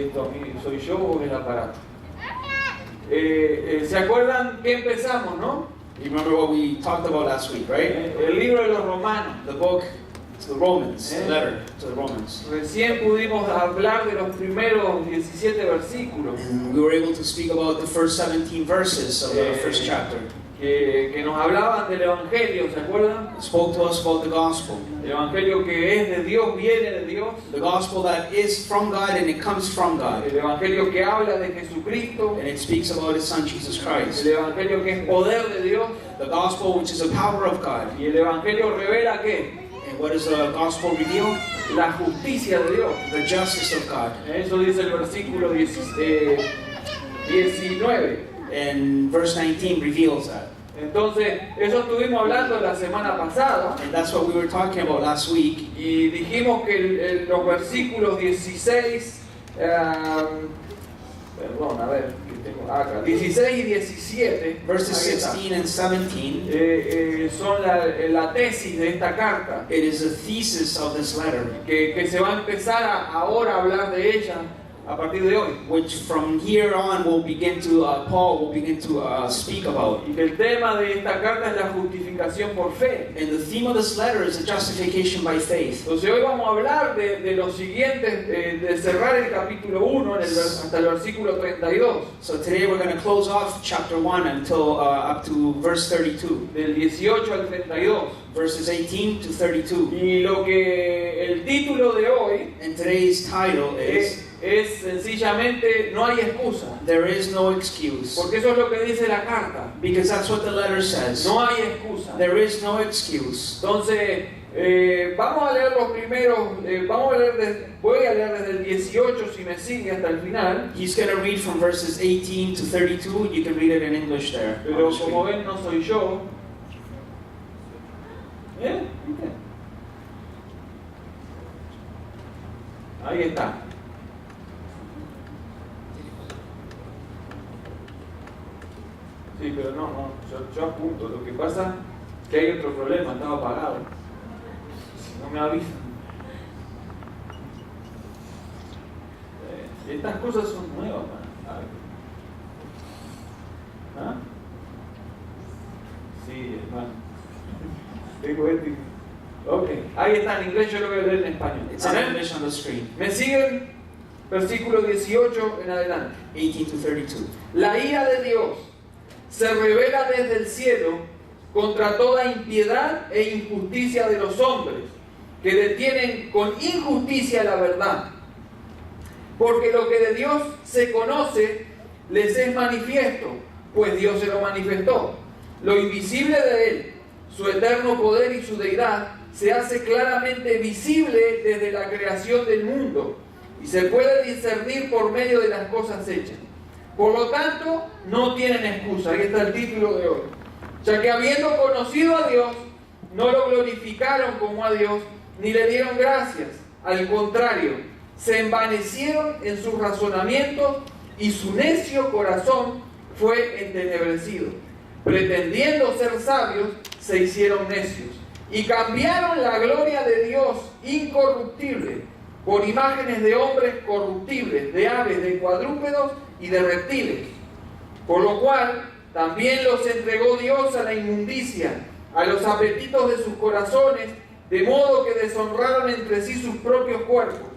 esto a mí soy yo o es el aparato. ¿Se acuerdan que empezamos, no? You remember what we talked about last week, right? El libro de los Romanos. The book to the Romans, the letter to the Romans. Recién pudimos hablar de los primeros 17 versículos. And we were able to speak about the first 17 verses of the first chapter. Que nos hablaban del Evangelio, ¿se acuerdan? It spoke to us about the gospel. El Evangelio que es de Dios, viene de Dios. The gospel that is from God and it comes from God. El Evangelio que habla de Jesucristo. And it speaks about His Son Jesus Christ. El Evangelio que es poder de Dios. The gospel which is the power of God. Y el Evangelio revela ¿qué? And what does the gospel reveal? La justicia de Dios. The justice of God. Eso dice el versículo 19. And verse 19 reveals that. Entonces, eso estuvimos hablando la semana pasada. And that's what we were talking about last week. Y dijimos que los versículos 16, perdón, a ver, ¿qué tengo acá? 16 y 17, Verses 16 and 17, son la tesis de esta carta. it is a thesis of this letter, Que se va a empezar ahora a hablar de ella a partir de hoy. which from here on will begin to, Paul will begin to speak about. Y que el tema de esta carta es la justificación por fe. And the theme of this letter is the justification by faith. Entonces hoy vamos a hablar de los siguientes, de cerrar el capítulo 1 hasta el versículo 32. So today we're going to close off chapter 1 until up to verse 32, Del 18 al 32. verses 18 to 32. Y lo que el título de hoy And today's title is es sencillamente no hay excusa. There is no excuse. Porque eso es lo que dice la carta. Because that's what the letter says. No hay excusa. There is no excuse. Entonces, vamos a leer los primeros, voy a leer desde el 18 si me sigue hasta el final. He's going to read from verses 18 to 32. You can read it in English there. Pero como ven, no soy yo. Ahí está. Sí, pero no, yo apunto. Lo que pasa es que hay otro problema, estaba apagado. No me avisan. Estas cosas son nuevas, ¿ah? Sí, hermano. Tengo este. Ok, ahí está en inglés, yo lo voy a leer en español. It's in English on the screen. ¿Me siguen? Versículo 18 en adelante. 18 to 32. La ira de Dios se revela desde el cielo contra toda impiedad e injusticia de los hombres, que detienen con injusticia la verdad. Porque lo que de Dios se conoce les es manifiesto, pues Dios se lo manifestó. Lo invisible de Él, su eterno poder y su deidad, se hace claramente visible desde la creación del mundo y se puede discernir por medio de las cosas hechas. Por lo tanto, no tienen excusa. Ahí está el título de hoy. Ya que habiendo conocido a Dios, no lo glorificaron como a Dios, ni le dieron gracias. Al contrario, se envanecieron en sus razonamientos y su necio corazón fue entenebrecido. Pretendiendo ser sabios, se hicieron necios y cambiaron la gloria de Dios incorruptible por imágenes de hombres corruptibles, de aves, de cuadrúpedos y de reptiles. Por lo cual también los entregó Dios a la inmundicia, a los apetitos de sus corazones, de modo que deshonraron entre sí sus propios cuerpos,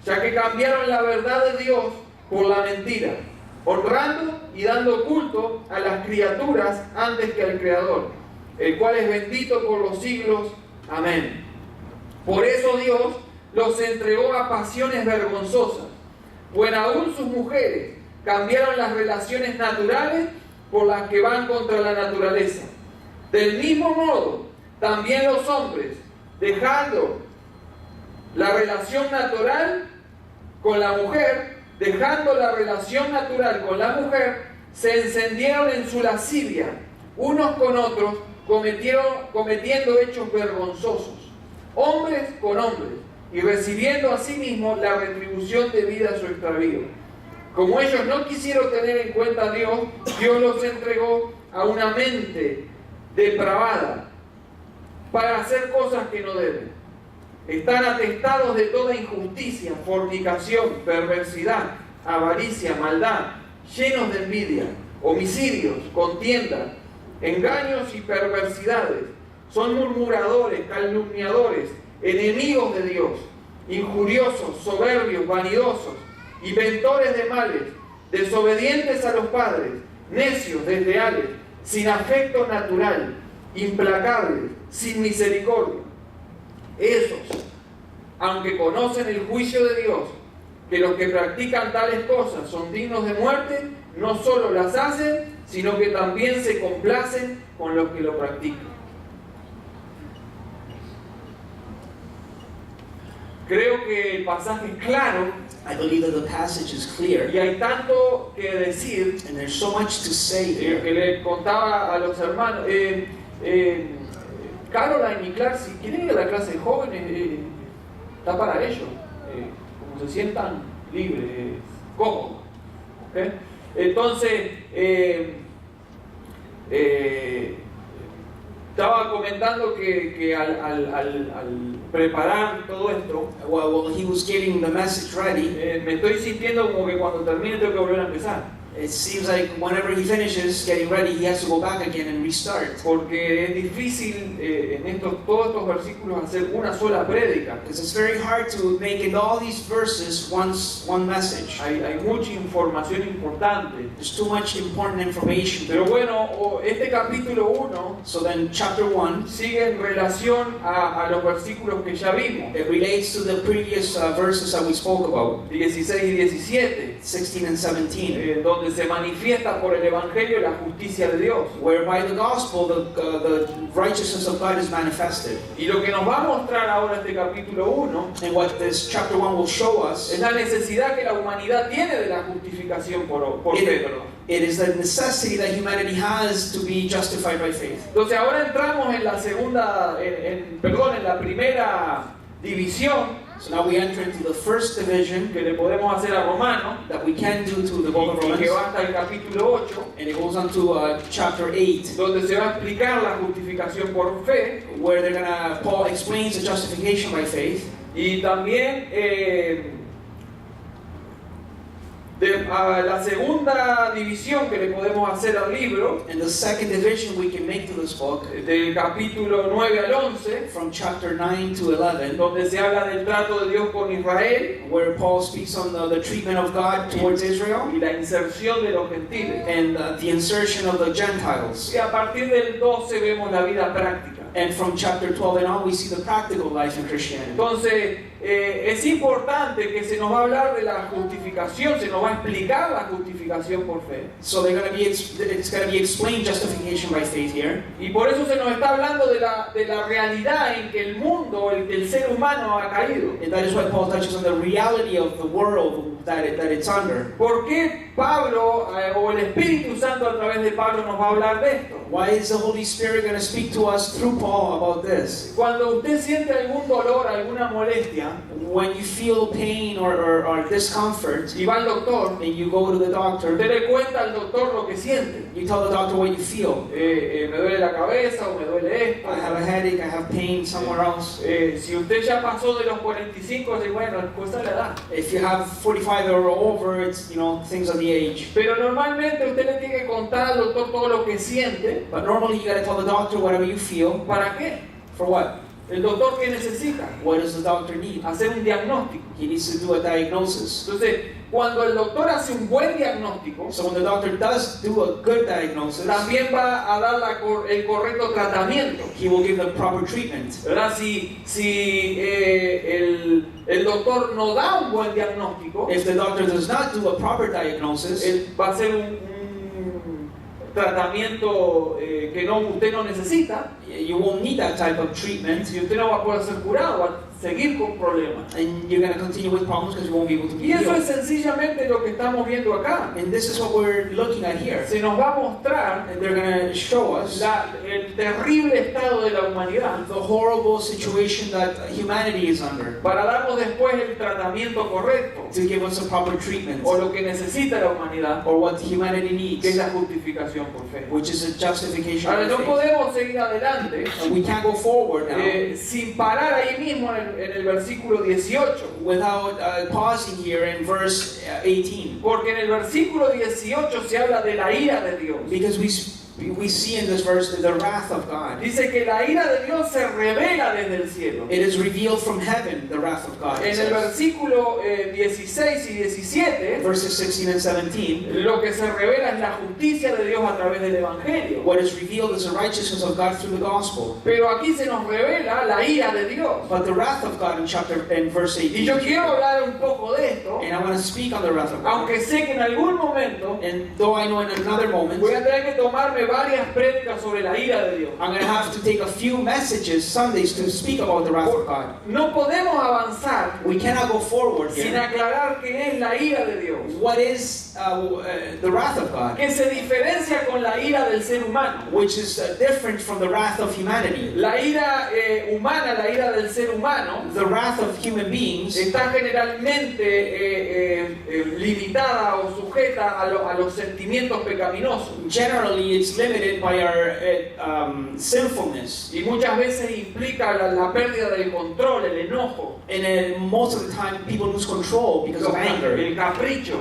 ya que cambiaron la verdad de Dios por la mentira, honrando y dando culto a las criaturas antes que al Creador, el cual es bendito por los siglos. Amén. Por eso Dios los entregó a pasiones vergonzosas, pues aún sus mujeres cambiaron las relaciones naturales por las que van contra la naturaleza. Del mismo modo, también los hombres, dejando la relación natural con la mujer, se encendieron en su lascivia, unos con otros, cometiendo hechos vergonzosos, hombres con hombres, y recibiendo asimismo la retribución debida a su extravío. Como ellos no quisieron tener en cuenta a Dios, Dios los entregó a una mente depravada para hacer cosas que no deben. están atestados de toda injusticia, fornicación, perversidad, avaricia, maldad, llenos de envidia, homicidios, contiendas, engaños y perversidades. Son murmuradores, calumniadores, enemigos de Dios, injuriosos, soberbios, vanidosos, inventores de males, desobedientes a los padres, necios, desleales, sin afecto natural, implacables, sin misericordia. Esos, aunque conocen el juicio de Dios, que los que practican tales cosas son dignos de muerte, no solo las hacen, sino que también se complacen con los que lo practican. Creo que el pasaje es claro. I believe that the passage is clear, Y hay tanto que decir and there's so much to say here. que le contaba a los hermanos. Caroline y Clark, si quieren ir a la clase de jóvenes, está para ellos. Como se sientan libres, cómodos. ¿Okay? Entonces, estaba comentando que al preparar todo esto, While he was getting the message ready, me estoy sintiendo como que cuando termine tengo que volver a empezar. it seems like whenever he finishes getting ready, he has to go back again and restart. Porque es difícil en todos estos versículos hacer una sola prédica. Because it's very hard to make in all these verses one message. Hay mucha información importante. There's too much important information. Pero bueno, este capítulo 1 So then chapter 1, sigue en relación a los versículos que ya vimos, it relates to the previous verses that we spoke about, 16 y 17, 16 and 17, donde se manifiesta por el Evangelio la justicia de Dios. where by the gospel the righteousness of God is manifested. Y lo que nos va a mostrar ahora este capítulo 1 And what this chapter 1 will show us, es la necesidad que la humanidad tiene de la justificación por fe, perdón. it is the necessity that humanity has to be justified by faith. Entonces ahora entramos en la segunda, en la primera división So now we enter into the first division que le podemos hacer a Romano, that we can do to the book of y que Romans, va hasta el capítulo 8, and it goes on to chapter 8, donde se va a explicar la justificación por fe, where Paul explains the justification by faith, y también la segunda división que le podemos hacer al libro, and the second division we can make to this book, del capítulo 9 al 11, from chapter 9 to 11, donde se habla del trato de Dios con Israel where Paul speaks on the treatment of God towards Israel y la inserción de los gentiles. and the insertion of the Gentiles. Y a partir del 12 vemos la vida práctica. And from chapter 12 and on, we see the practical life in Christianity. Entonces, es importante que se nos va a hablar de la justificación, se nos va a explicar la justificación por fe. So it's going to be explained justification by faith here. Y por eso se nos está hablando de la realidad en que el mundo, el ser humano ha caído. And that is why Paul touches on the reality of the world that it's under. ¿Por qué Pablo o el Espíritu Santo a través de Pablo nos va a hablar de esto? Why is the Holy Spirit going to speak to us through Paul about this? Cuando usted siente algún dolor, alguna molestia, When you feel pain or discomfort, y va al doctor, and you go to the doctor, usted le cuenta al doctor lo que siente. you tell the doctor what you feel. Me duele la cabeza o me duele esto. I have a headache, I have pain somewhere else. Si usted ya pasó de los 45, dice, bueno, pues a la edad. If you have 45 or over, it's, things of the age. Pero normalmente usted le tiene que contar al doctor todo lo que siente. But normally you got to tell the doctor whatever you feel. ¿Para qué? For what? El doctor, ¿qué necesita? What does the doctor need? Hacer un diagnóstico. He needs to do a diagnosis. Entonces, cuando el doctor hace un buen diagnóstico, So when the doctor does do a good diagnosis, también va a dar el correcto tratamiento. he will give the proper treatment. ¿Verdad? Si el doctor no da un buen diagnóstico, If the doctor does not do a proper diagnosis, él va a hacer un tratamiento que usted no necesita, you won't need that type of treatment, y usted no va a poder ser curado, va a seguir con problemas. and you're going to continue with problems because you won't be able to be Y eso es healed. sencillamente lo que estamos viendo acá. And this is what we're looking at here. Se nos va a mostrar And they're going to show us el terrible estado de la humanidad the horrible situation that humanity is under, para darnos después el tratamiento correcto, to give us a proper treatment, o lo que necesita la humanidad, or what humanity que es needs, la justificación por fe. which is a justification Ahora, by no faith. podemos seguir adelante And we can't go forward now sin parar ahí mismo en el en el versículo 18. without pausing here in verse 18. Porque en el versículo 18 se habla de la ira de Dios. Because we see in this verse the wrath of God. Dice que la ira de Dios se revela desde el cielo. It is revealed from heaven, the wrath of God. En el versículo 16 y 17, Verses 16 and 17, lo que se revela es la justicia de Dios a través del Evangelio. what is revealed is the righteousness of God through the gospel. Pero aquí se nos revela la ira de Dios. But the wrath of God in verse Y yo 18. quiero hablar un poco de esto, And I want to speak on the wrath of God. aunque sé que en algún momento And though I know in another moment, voy a tener que tomarme varias prédicas sobre la ira de Dios. I'm going to have to take a few messages, Sundays, to speak about the wrath of God. No podemos avanzar We cannot go forward sin here. aclarar qué es la ira de Dios, What is the wrath of God? que se diferencia con la ira del ser humano. Which is different from the wrath of humanity. La ira humana, la ira del ser humano, The wrath of human beings está generalmente limitada o sujeta a los sentimientos pecaminosos. generally it's limited by our sinfulness. Y muchas veces implica la pérdida del control, el enojo, And most of the time people lose control because of anger. el capricho.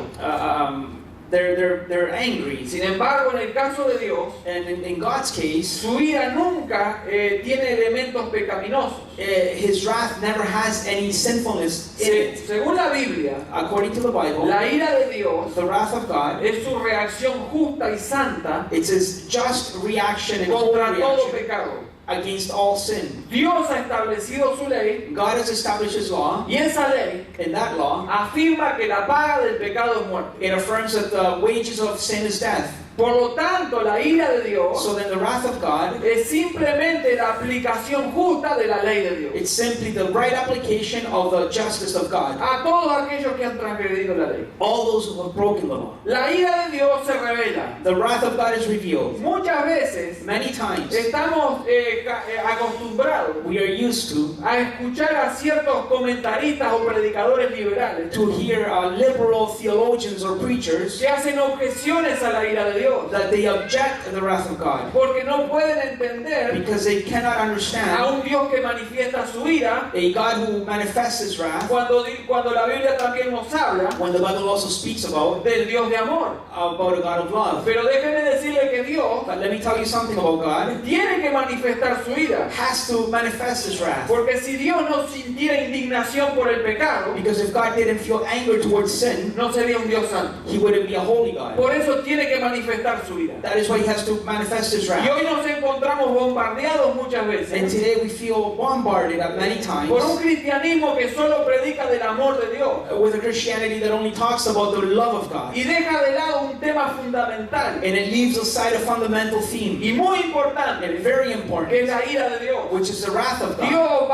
They're angry. Sin embargo, en el caso de Dios, And in God's case, su ira nunca tiene elementos pecaminosos. His wrath never has any sinfulness in it. Según la Biblia, According to the Bible, la ira de Dios the wrath of God, es su reacción justa y santa it's his just reaction and holy contra todo reaction pecado. against all sin. Dios ha establecido su ley God has established his law. y esa ley In that law, afirma que la paga del pecado es muerte. it affirms that the wages of sin is death. Por lo tanto, la ira de Dios So then the wrath of God, es simplemente la aplicación justa de la ley de Dios it's simply the right application of the justice of God. a todos aquellos que han transgredido la ley. All those who have broken the law. La ira de Dios se revela. The wrath of God is revealed. Muchas veces Many times estamos acostumbrados we are used to a escuchar a ciertos comentaristas o predicadores liberales hear liberal theologians or preachers que hacen objeciones a la ira de Dios that they object to the wrath of God porque no pueden entender because they cannot a understand un Dios que manifiesta su ira a God who manifests his wrath cuando la Biblia también nos habla when the Bible also speaks about del Dios de amor. a God of love. Pero déjeme decirle que Dios But let me tell you something about God. tiene que manifestar su ira, Has to manifest his wrath. porque si Dios no sintiera indignación por el pecado, Because if God didn't feel anger towards sin, no sería un Dios santo. he wouldn't be a holy God. Por eso tiene que manifestar su ira. That is why he has to manifest his Y wrath. hoy nos encontramos bombardeados muchas And veces today we feel bombarded at many times por un cristianismo que solo predica del amor de Dios with a Christianity that only talks about the love of God. y deja de lado un tema fundamental And it leaves aside a fundamental theme, y muy importante, and very que es important, la ira de Dios. which is the wrath of God. Dios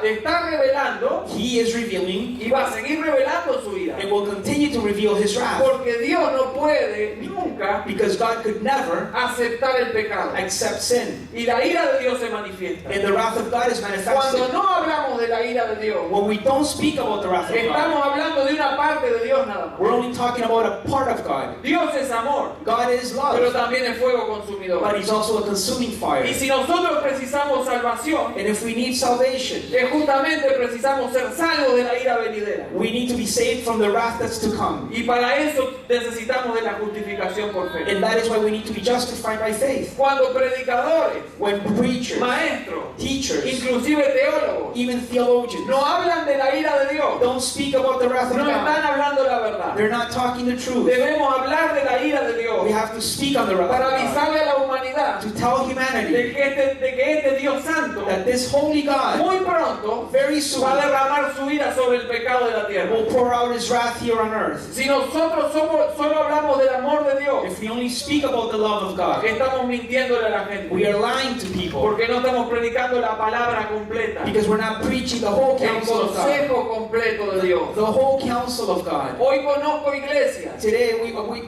está revelando He is revealing y va a seguir revelando su ira, and will continue to reveal his wrath. porque Dios no puede nunca Because God could never aceptar el pecado accept sin. y la ira de Dios se manifiesta. And the wrath of God is Cuando manifested. no hablamos de la ira de Dios, When we don't speak about the wrath of God, estamos hablando de una parte de Dios nada más. we're only talking about a part of God. Dios es amor, God is pero love, también es fuego consumidor. but he's also a consuming fire. Y si nosotros precisamos salvación, And if we need salvation, justamente precisamos ser salvos de la ira venidera. we need to be saved from the wrath that's to come. Y para eso necesitamos de la justificación por fe. And that is why we need to be justified by faith. Cuando predicadores, When preachers, maestros, teachers, inclusive teólogos, even theologians no hablan de la ira de Dios, don't speak about the wrath of no están God, hablando la verdad. they're not talking the truth. Debemos hablar de la ira de Dios We have to speak on the wrath para of God avisarle a la humanidad to tell humanity de que este Dios santo that this holy God muy pronto very va a soon derramar su ira sobre el pecado de la tierra. will pour out his wrath here on earth. Si nosotros solo hablamos del amor de Dios, If we only speak about the love of God, estamos mintiéndole a la gente, we are lying to people porque no estamos predicando la palabra completa, because we're not preaching the whole el counsel of God. consejo completo de Dios. The whole counsel of God. Hoy conozco iglesias Today,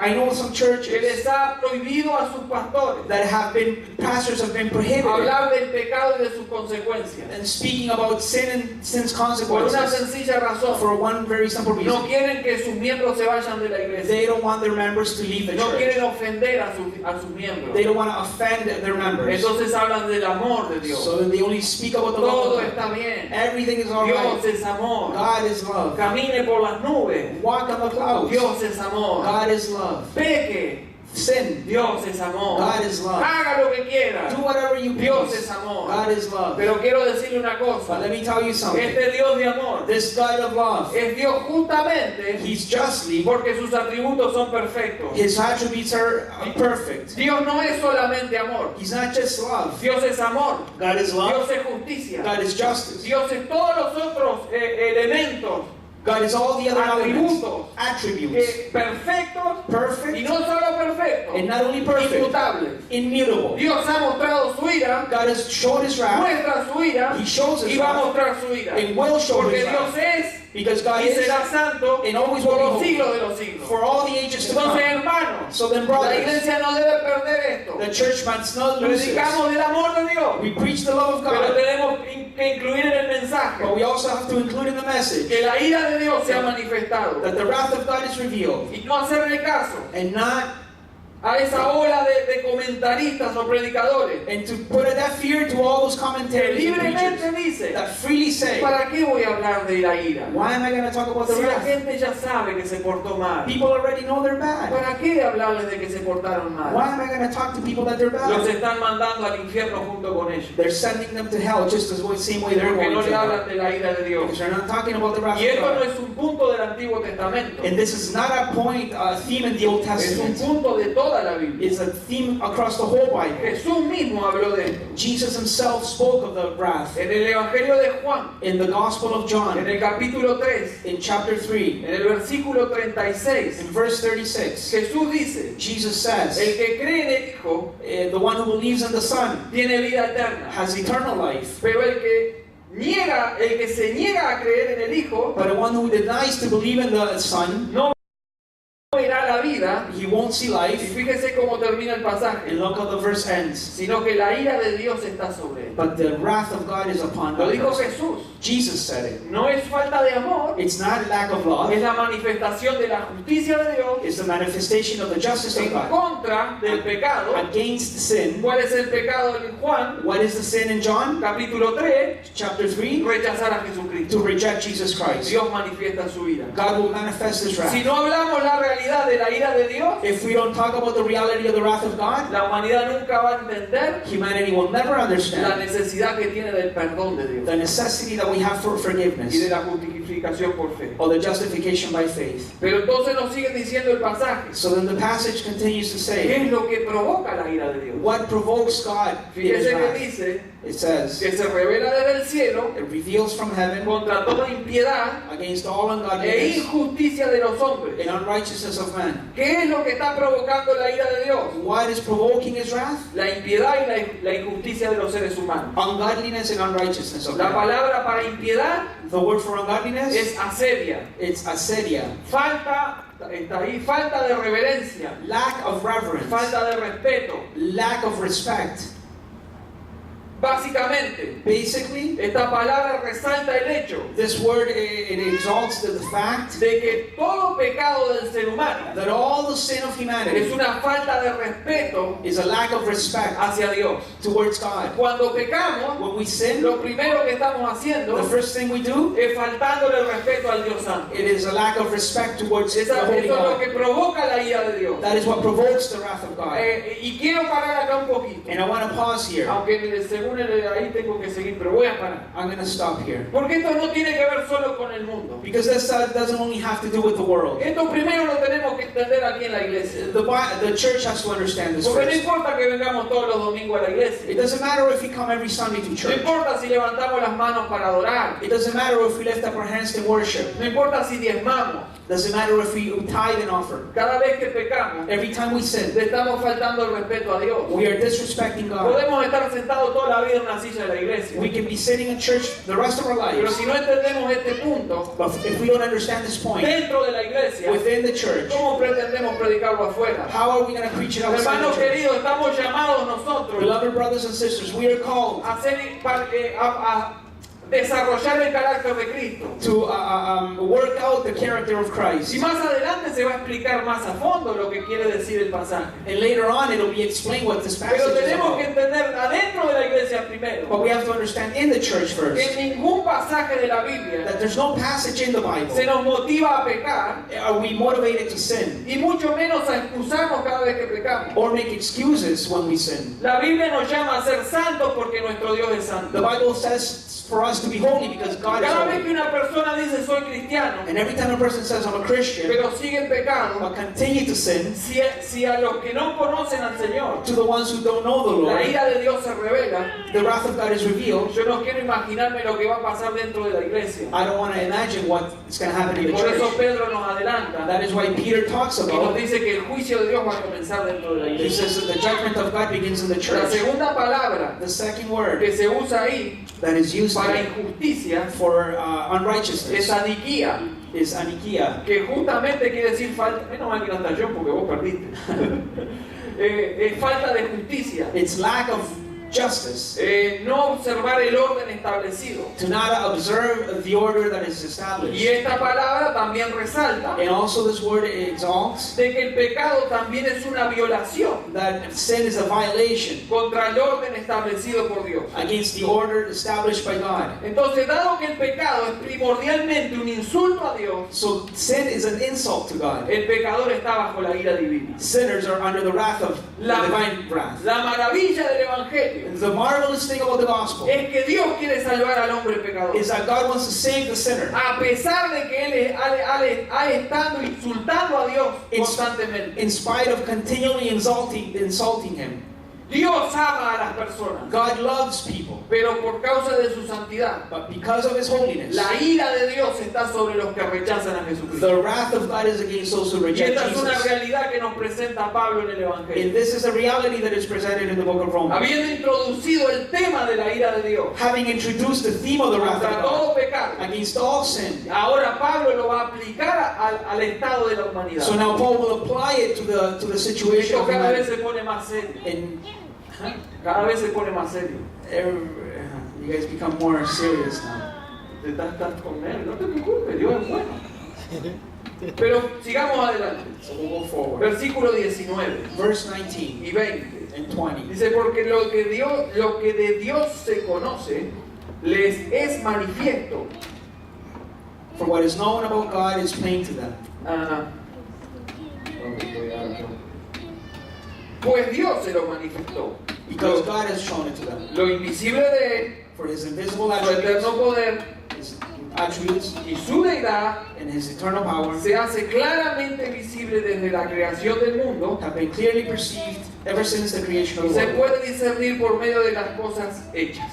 I know some que churches les ha prohibido a sus pastores that pastors have been prohibited. Hablar del pecado y de sus consecuencias. And speaking about sin and sin's Por una consequences. sencilla razón. For one very simple No reason. quieren que sus miembros se vayan de la iglesia. They don't want their members to leave the No church. quieren ofender a sus miembros. They don't want to offend their members. Entonces hablan del amor de Dios. So they only speak about the love Todo of God. está bien. Everything is all Dios right. es amor. God is love. Camine por las nubes. Walk on the clouds. Dios es amor. God is love. Peque. Sin. Dios es amor. God is love. Haga lo que quiera. Do whatever you Dios please. es amor. God is love. Pero quiero decirle una But cosa. let me tell you something. Este Dios de amor This God of love, es Dios justamente He's justly, porque sus atributos son perfectos. His attributes are perfect. Dios no es solamente amor. He's not just love. Dios es amor. God is love. Dios es justicia. God is justice. Dios es todos los otros elementos God is all the other elements, Atributos. attributes, perfectos y perfect, no solo perfectos, and not only perfect, inmutables. immutable. Dios ha mostrado su ira, God has shown His wrath, muestra su ira He shows His y va a wrath, mostrar su ira. and will show Porque His Dios wrath, es because God y is será santo and always por will los be siglos holy de los siglos. for all the ages to Entonces, come. hermanos, So then, la brothers, iglesia no debe perder esto. the church must not lose this. Predicamos del amor de Dios, We preach the love of pero God, tenemos que incluir en el mensaje but we also have to include in the message que la ira de Dios se ha manifestado that the wrath of God is revealed, y no hacerle caso and not a esa ola de comentaristas o predicadores and to put a deaf ear to all those que commentaries and libremente preachers dice, that freely say, ¿para qué voy a hablar de la ira? why am I going to talk about the Si la wrath? gente ya sabe que se portó mal, People already know they're bad. ¿para qué hablarles de que se portaron Why mal? am I going to talk to people that they're Los bad? están mandando al infierno junto con ellos, They're sending them to hell just as the same way they're porque going no to le hell. hablan de la ira de Dios. Because they're not talking about the wrath Y of esto no God. es un punto del Antiguo Testamento, And this is not a point, a theme in the Old es un Testament. punto de toda la Biblia. It's a theme across the whole Bible. Jesús mismo habló de esto. Jesus himself spoke of the wrath En el Evangelio de Juan, in the Gospel of en John, el capítulo 3, in chapter 3, en el versículo 36, in verse 36. Jesús dice, Jesus says, el que cree en el Hijo the one who believes in the Son tiene vida eterna, has eternal life, pero el que se niega a creer en el Hijo, but the one who denies to believe in the Son, no verá la vida. he won't see Y life. fíjese cómo termina el pasaje, And look how the verse ends. sino que la ira de Dios está sobre él. But the wrath of God is upon Lo that dijo person. Jesús. Jesus said it. No es falta de amor, It's not lack of love. es la manifestación de la justicia de Dios It's the manifestation of the justice of en God contra del pecado. against sin. ¿Cuál es el pecado en Juan? What is the sin in John? Capítulo 3, Chapter 3. rechazar a Jesucristo. To reject Jesus Christ. Dios manifiesta su ira. God will manifest His Si wrath. no hablamos la realidad de la ira de Dios, If we don't talk about the reality of the wrath of God, la humanidad nunca va a entender humanity will never la understand necesidad que tiene del perdón de Dios the necessity that we have for y de forgiveness la justificación por fe. or the justification by faith. Pero entonces nos sigue diciendo el pasaje, So then the passage continues to ¿qué say, es lo que provoca la ira de Dios? what provokes God in His Fíjese que wrath? dice It says, que se revela desde el cielo it reveals from heaven contra toda impiedad against all e ungodliness injusticia de los hombres. and unrighteousness of man. ¿Qué es lo que está provocando la ira de Dios? What is provoking His wrath? La impiedad y la injusticia de los seres humanos. Ungodliness and unrighteousness of La man. palabra para impiedad The word for ungodliness, es asedia. it's asedia, Falta, está ahí, falta de reverencia, lack of reverence, falta de respeto. lack of respect. Básicamente, Basically, esta palabra resalta el hecho this word it exalts the fact de que todo pecado del ser humano that all the sin of es humanity una falta de respeto is a lack of respect hacia Dios. towards God. Cuando pecamos, When we sin, lo primero que estamos haciendo the first thing we do, es faltándole el respeto al Dios Santo. it is a lack of respect towards the Eso Holy es lo God. que provoca la ira de Dios. That is what provokes the wrath of God. Y quiero parar acá un poquito. And I want to pause here. Aunque según ahí tengo que seguir, pero voy a parar. I'm going to stop here. Porque esto no tiene que ver solo con el mundo. Because this doesn't only have to do with the world. Esto primero lo tenemos que entender aquí en la iglesia. The church has to understand this Porque no first. importa que vengamos todos los domingos a la iglesia. It doesn't matter if we come every Sunday to No church. importa si levantamos las manos para adorar. It doesn't matter if we lift up our hands to worship. No importa si diezmamos. Doesn't matter if we tithe and offer. Cada vez que pecamos, Every time we sin, le estamos faltando el respeto a Dios. we are disrespecting God. Podemos estar sentados toda la vida en una silla de la iglesia. We can be sitting in church the rest of our Pero lives. si no entendemos este punto But if we don't understand this point, dentro de la iglesia, within the church, ¿cómo pretendemos predicarlo afuera? how are we going to preach it outside Hermanos the church? queridos, estamos llamados nosotros Beloved brothers and sisters, we are called a desarrollar el carácter de Cristo. to work out the character of Christ. Y más adelante se va a explicar más a fondo lo que quiere decir el pasaje. And later on, it'll be explained what this passage Pero is tenemos que about. entender adentro de la iglesia primero But we have to understand in the church que first ningún pasaje de la Biblia that there's no passage in the Bible. se nos motiva a pecar Are we motivated to sin y mucho menos a excusarnos cada vez que pecamos. or make excuses when we sin? La Biblia nos llama a ser santos porque nuestro Dios es The santo. Bible says for us to be holy because God is Cada vez que holy. una persona dice soy cristiano, And every time a person says I'm a Christian, pero sigue en pecado, but continue to sin, si a los que no conocen al Señor to the ones who don't know the la Lord, ira de Dios se revela, the wrath of God is revealed. yo no quiero imaginarme lo que va a pasar dentro de la iglesia. I don't want to imagine what is going to happen in the Por eso church. Pedro nos adelanta That is why Peter talks y nos about, dice que el juicio de Dios va a comenzar dentro de la he iglesia. says that the judgment of God begins in the La church. segunda palabra The second word que se usa ahí that is used para here injusticia for es unrighteousness aniquía, is anikia, que justamente quiere decir falta, menos mal que no está yo porque vos perdiste, es falta de justicia, it's lack of justice, no observar el orden establecido. to not observe the order that is Y established. esta palabra también resalta And also this word exalts de que el pecado también es una violación that sin is a violation contra el orden establecido por Dios. against the order established by God. Entonces, dado que el pecado es primordialmente un insulto a Dios, So sin is an insult to God. el pecador está bajo la ira divina. Sinners are under the wrath of the La, divine wrath. la maravilla del Evangelio The marvelous thing about the gospel es que Dios quiere salvar al hombre pecador. is that God wants to save the sinner. A pesar de que él ha estado insultando a Dios constantemente. In spite of continually insulting him. Dios ama a las personas, God loves people, pero por causa de su santidad, but because of his holiness, la ira de Dios está sobre los que rechazan a Jesucristo. the wrath of God is against those who Y reject esta es una Jesus. realidad que nos presenta Pablo en el Evangelio. And this is a reality that is presented in the book of Romans. Habiendo introducido el tema de la ira de Dios Having introduced the theme of the wrath of contra God todo pecado, against all sin, ahora Pablo lo va a aplicar al estado de la humanidad. so now Paul will apply it to the situation Esto of cada vez humanity. se pone más serio. And Cada vez se pone más serio. you guys become more serious now. Te estás con él, no te preocupes, Dios es bueno. Pero sigamos adelante. So we'll go forward. Versículo 19 Verse 19 y 20. and 20. Dice, porque lo que de Dios se conoce les es manifiesto. For what is known about God is plain to them. Pues Dios se lo manifestó. Because God has shown it to them. Lo invisible de Él, For his invisible su attributes, eterno poder his attributes, y su deidad and his eternal power se hace claramente visible desde la creación del mundo have been clearly perceived ever since the creation y of the se world. puede discernir por medio de las cosas hechas.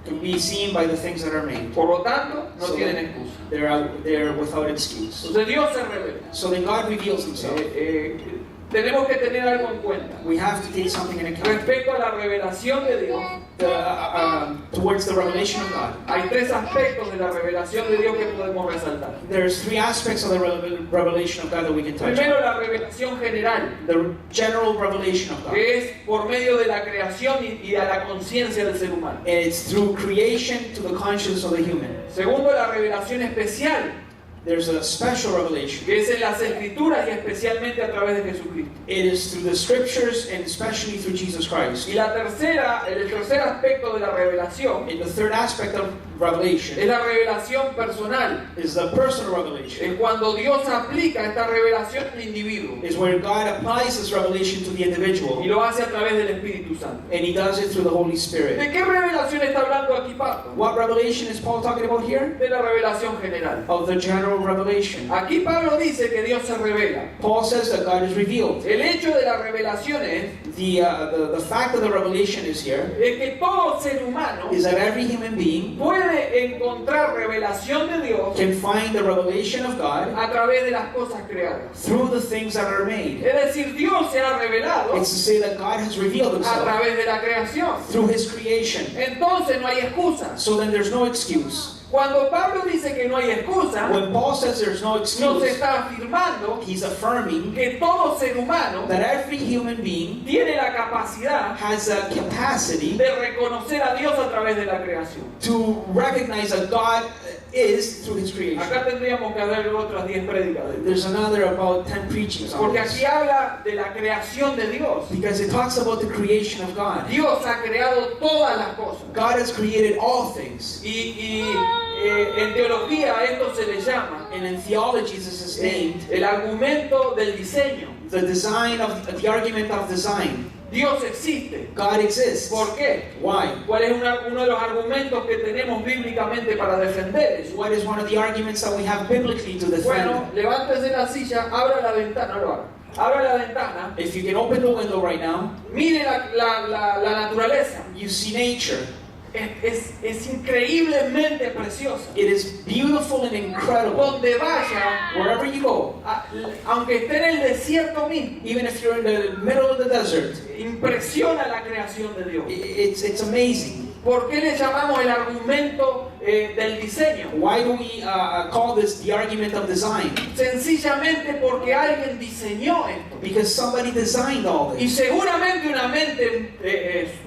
Can be seen by the things that are made. Por lo tanto, no So tienen excusa. they're without excuse. Entonces Dios se revela. So then God reveals himself. Tenemos que tener algo en cuenta We have to take something in account. respecto a la revelación de Dios. Towards the revelation of God. Hay tres aspectos de la revelación de Dios que podemos resaltar. There's three aspects of the revelation of God that we can touch Primero, on. la revelación general, The general revelation of God. que es por medio de la creación y a la conciencia del ser humano. And it's through creation to the conscience of the human. Segundo, la revelación especial, There's a special revelation. que es en las Escrituras y especialmente a través de Jesucristo. It is through the scriptures and especially through Jesus Christ. Y la tercera, el tercer aspecto de la revelación And the third aspect of revelation es la revelación personal. is the personal revelation. Es cuando Dios aplica esta revelación al individuo Is where God applies this revelation to the y individual, lo hace a través del Espíritu Santo. and He does it through the Holy Spirit. ¿De qué revelación está hablando aquí Pablo? What revelation is Paul talking about here? De la revelación general. Of the general general revelation. Aquí Pablo dice que Dios se revela. Paul says that God is revealed. El hecho de la revelación es The fact of the revelation is here que todo ser humano is that every human being puede encontrar revelación de Dios can find the revelation of God a través de las cosas creadas. through the things that are made. Es decir, Dios se ha revelado It's to say that God has revealed a himself través de la creación. through his creation. Entonces no hay excusa. So then there's no excuse. Cuando Pablo dice que no hay excusa, When Paul says there's no nos excuse, está afirmando he's affirming que todo ser humano that every human being tiene la capacidad has a capacity de reconocer a Dios a través de la creación. to recognize that God is through his creation. Acá tendríamos que hacer otras 10 prédicas de There's another about 10 preachings on porque this. aquí habla de la creación de Dios. Because it talks about the creation of God. Dios ha creado todas las cosas. God has created all things. En teología a esto se le llama And in theology, this is named el argumento del diseño. the argument of design. Dios existe. God exists. ¿Por qué? Why? ¿Cuál es uno de los argumentos que tenemos bíblicamente para defender eso? What is one of the arguments that we have biblically to defend? Bueno, levántese la silla, abra la ventana, no lo haga. Abra la ventana, If you can open the window right now, mire la naturaleza. you see nature. Es increíblemente preciosa. It is beautiful and incredible. Donde vaya, Wherever you go, aunque esté en el desierto mismo, even if you're in the middle of the desert, impresiona la creación de Dios. it's amazing. ¿Por qué le llamamos el argumento del diseño? Why do we call this the argument of design? Sencillamente porque alguien diseñó esto. Because somebody designed all Y this. seguramente una mente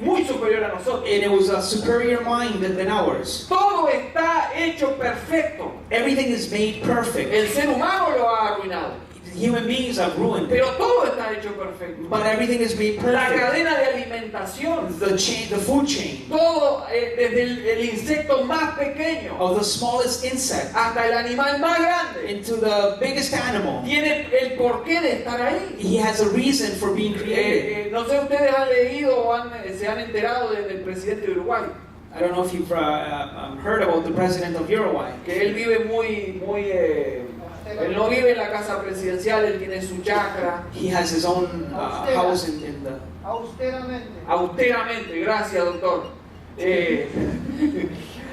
muy superior a nosotros. And it was a superior mind than ours. Todo está hecho perfecto. Everything is made perfect. El ser humano lo ha arruinado. Human beings have ruined it. Pero todo está hecho perfecto. But everything is made La perfect. cadena de alimentación. The food chain, Todo, desde el insecto más pequeño of the smallest insect hasta el animal más grande, into the biggest animal, tiene el porqué de estar ahí. he has a reason for being created. No sé, ustedes han leído o se han enterado del presidente de Uruguay, I don't know if you've heard about the president of Uruguay. que él vive él no vive en la casa presidencial, él tiene su chacra, He has his own house in the. austeramente, gracias doctor.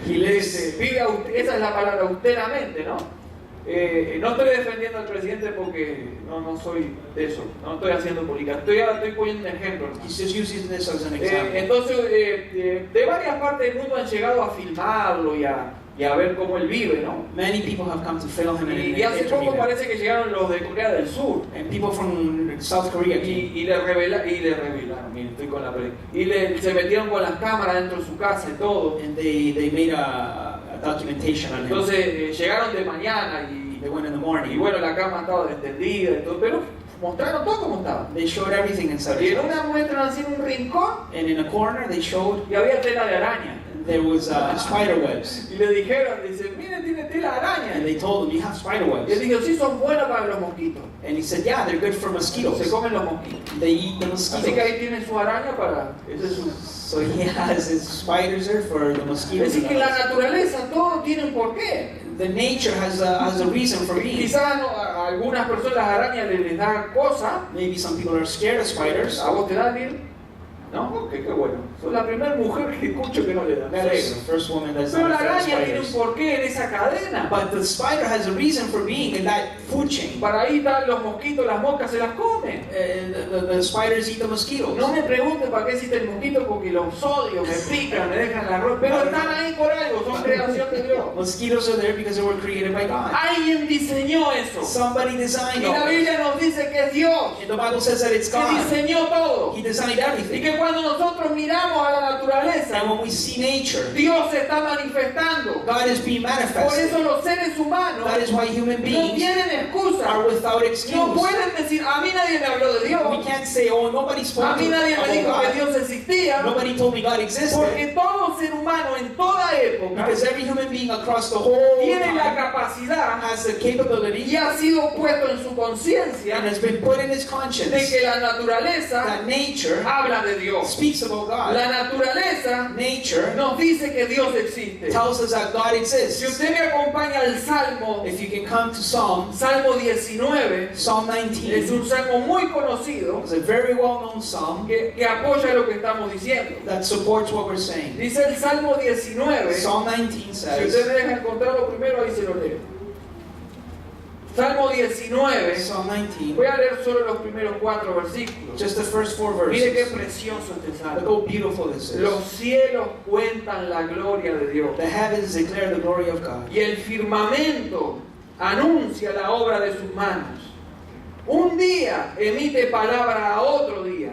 He lives. Esa es la palabra, austeramente, ¿no? No estoy defendiendo al presidente porque no soy de eso, no estoy haciendo política, estoy poniendo un ejemplo. He's just using this as an example. Entonces, de varias partes del mundo han llegado a filmarlo y a ver cómo él vive, ¿no? Many people have come to film him and Y hace interview poco him. parece que llegaron los de Corea del Sur And people from South Korea came. y le revelaron, miren, estoy con la pre, se metieron con las cámaras dentro de su casa y todo. And they made a documentation on him. Entonces llegaron de mañana They went in the y morning. bueno, la cama estaba extendida y todo, pero mostraron todo como estaba. They showed everything inside. Y en his house. una muestran así en un rincón And in a corner they showed y había tela de araña. there was spider webs. Y le dijeron, dice, miren, tiene tela de And araña. they told him, you have spider Y él webs. dijo, sí, son buenas para los mosquitos. And he said, yeah, they're good for Se mosquitoes. comen los mosquitos. They eat the Así que mosquitoes. ahí tiene su araña para... Ese es su... So he has his spiders there for the Es mosquitoes. decir, que la naturaleza todo tiene un porqué. The nature has a reason for being. Quizás a algunas personas las arañas les da cosa. Maybe some people are scared of spiders. ¿A vos te da, Lil? ¿No? Qué bueno. Soy la primera mujer que escucho que no le da. Me alegro. First woman that's Pero not la afraid of araña tiene un spiders. porqué en esa cadena. But the spider has a reason for being in that food chain. Para ahí están los mosquitos, las moscas se las comen. The spiders eat the mosquitoes. No me pregunten para qué existe el mosquito porque los odio, me pican, me dejan la ropa. Pero están ahí por algo, son creación de Dios. Mosquitoes are there because they were created by God. Alguien diseñó eso. Somebody designed Y la all. Biblia nos dice que es Dios And the Bible says that it's que God. diseñó todo. He designed Y everything. que cuando nosotros miramos a la naturaleza, And when we see nature, Dios se está manifestando. God is being Por manifested. eso los seres humanos That is why human no beings tienen excusa excusa. are without excuse. No pueden decir, a mí nadie me habló de We Dios. can't say, oh, nobody A spoke mí to me nadie me dijo about que God. Dios existía. Nobody told me God existed. Porque todo ser humano en toda época Because every human being across the whole tiene la time capacidad has the capability y ha sido puesto en su and conciencia has been put in his de conscience que la naturaleza that nature habla de Dios. speaks about God. La naturaleza Nature nos dice que Dios existe. tells us that God Si exists. usted me acompaña al Salmo, If you can come to Psalm Salmo 19, Psalm es 19, un salmo muy conocido it's a very well-known psalm que apoya lo que estamos diciendo. that supports what we're saying. Dice el Salmo 19, Psalm 19 si usted says, me deja encontrarlo primero, ahí se lo leo. Salmo 19, Psalm 19, voy a leer solo los primeros 4 versículos. just the first 4 Mire qué verses. precioso este Look salmo. how beautiful this is. Los cielos cuentan la gloria de Dios The heavens declare the glory of God. y el firmamento anuncia la obra de sus manos. Un día emite palabra a otro día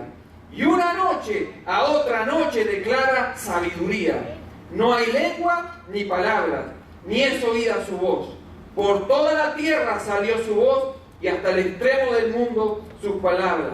y una noche a otra noche declara sabiduría. No hay lengua ni palabras, ni es oída su voz. Por toda la tierra salió su voz y hasta el extremo del mundo sus palabras.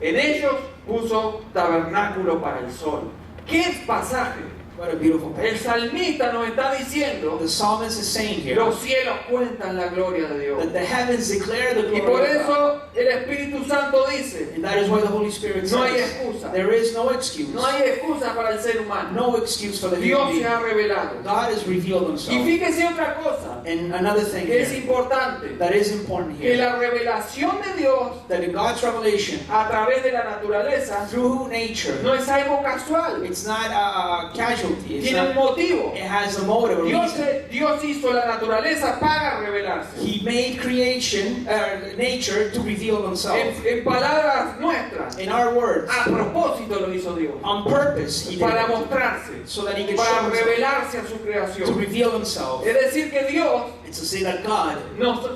En ellos puso tabernáculo para el sol. ¿Qué pasaje? What a beautiful El passage. salmista nos está diciendo, The psalmist is saying here los cielos cuentan la gloria de Dios. that the heavens declare the Y glory por of God. eso el Espíritu Santo dice, And that is why the Holy Spirit no hay says excusa. there is no excuse. No hay excusa para el ser humano. No excuse for the Dios human se being. ha revelado. God has revealed Y himself. fíjese otra cosa And another thing que es here importante, that is important que here, la revelación de Dios that in God's revelation a través de la naturaleza through nature, no es algo casual, it's not a casualty. It's tiene un not, motivo. it has a motive, a reason. Dios hizo la naturaleza para revelarse. He made creation, nature, to reveal himself. En palabras nuestras, In our words, a propósito lo hizo Dios, on purpose, he did para it, mostrarse, so that he could para show himself, revelarse a su to creación. reveal himself. Es decir, que Dios It's to say that God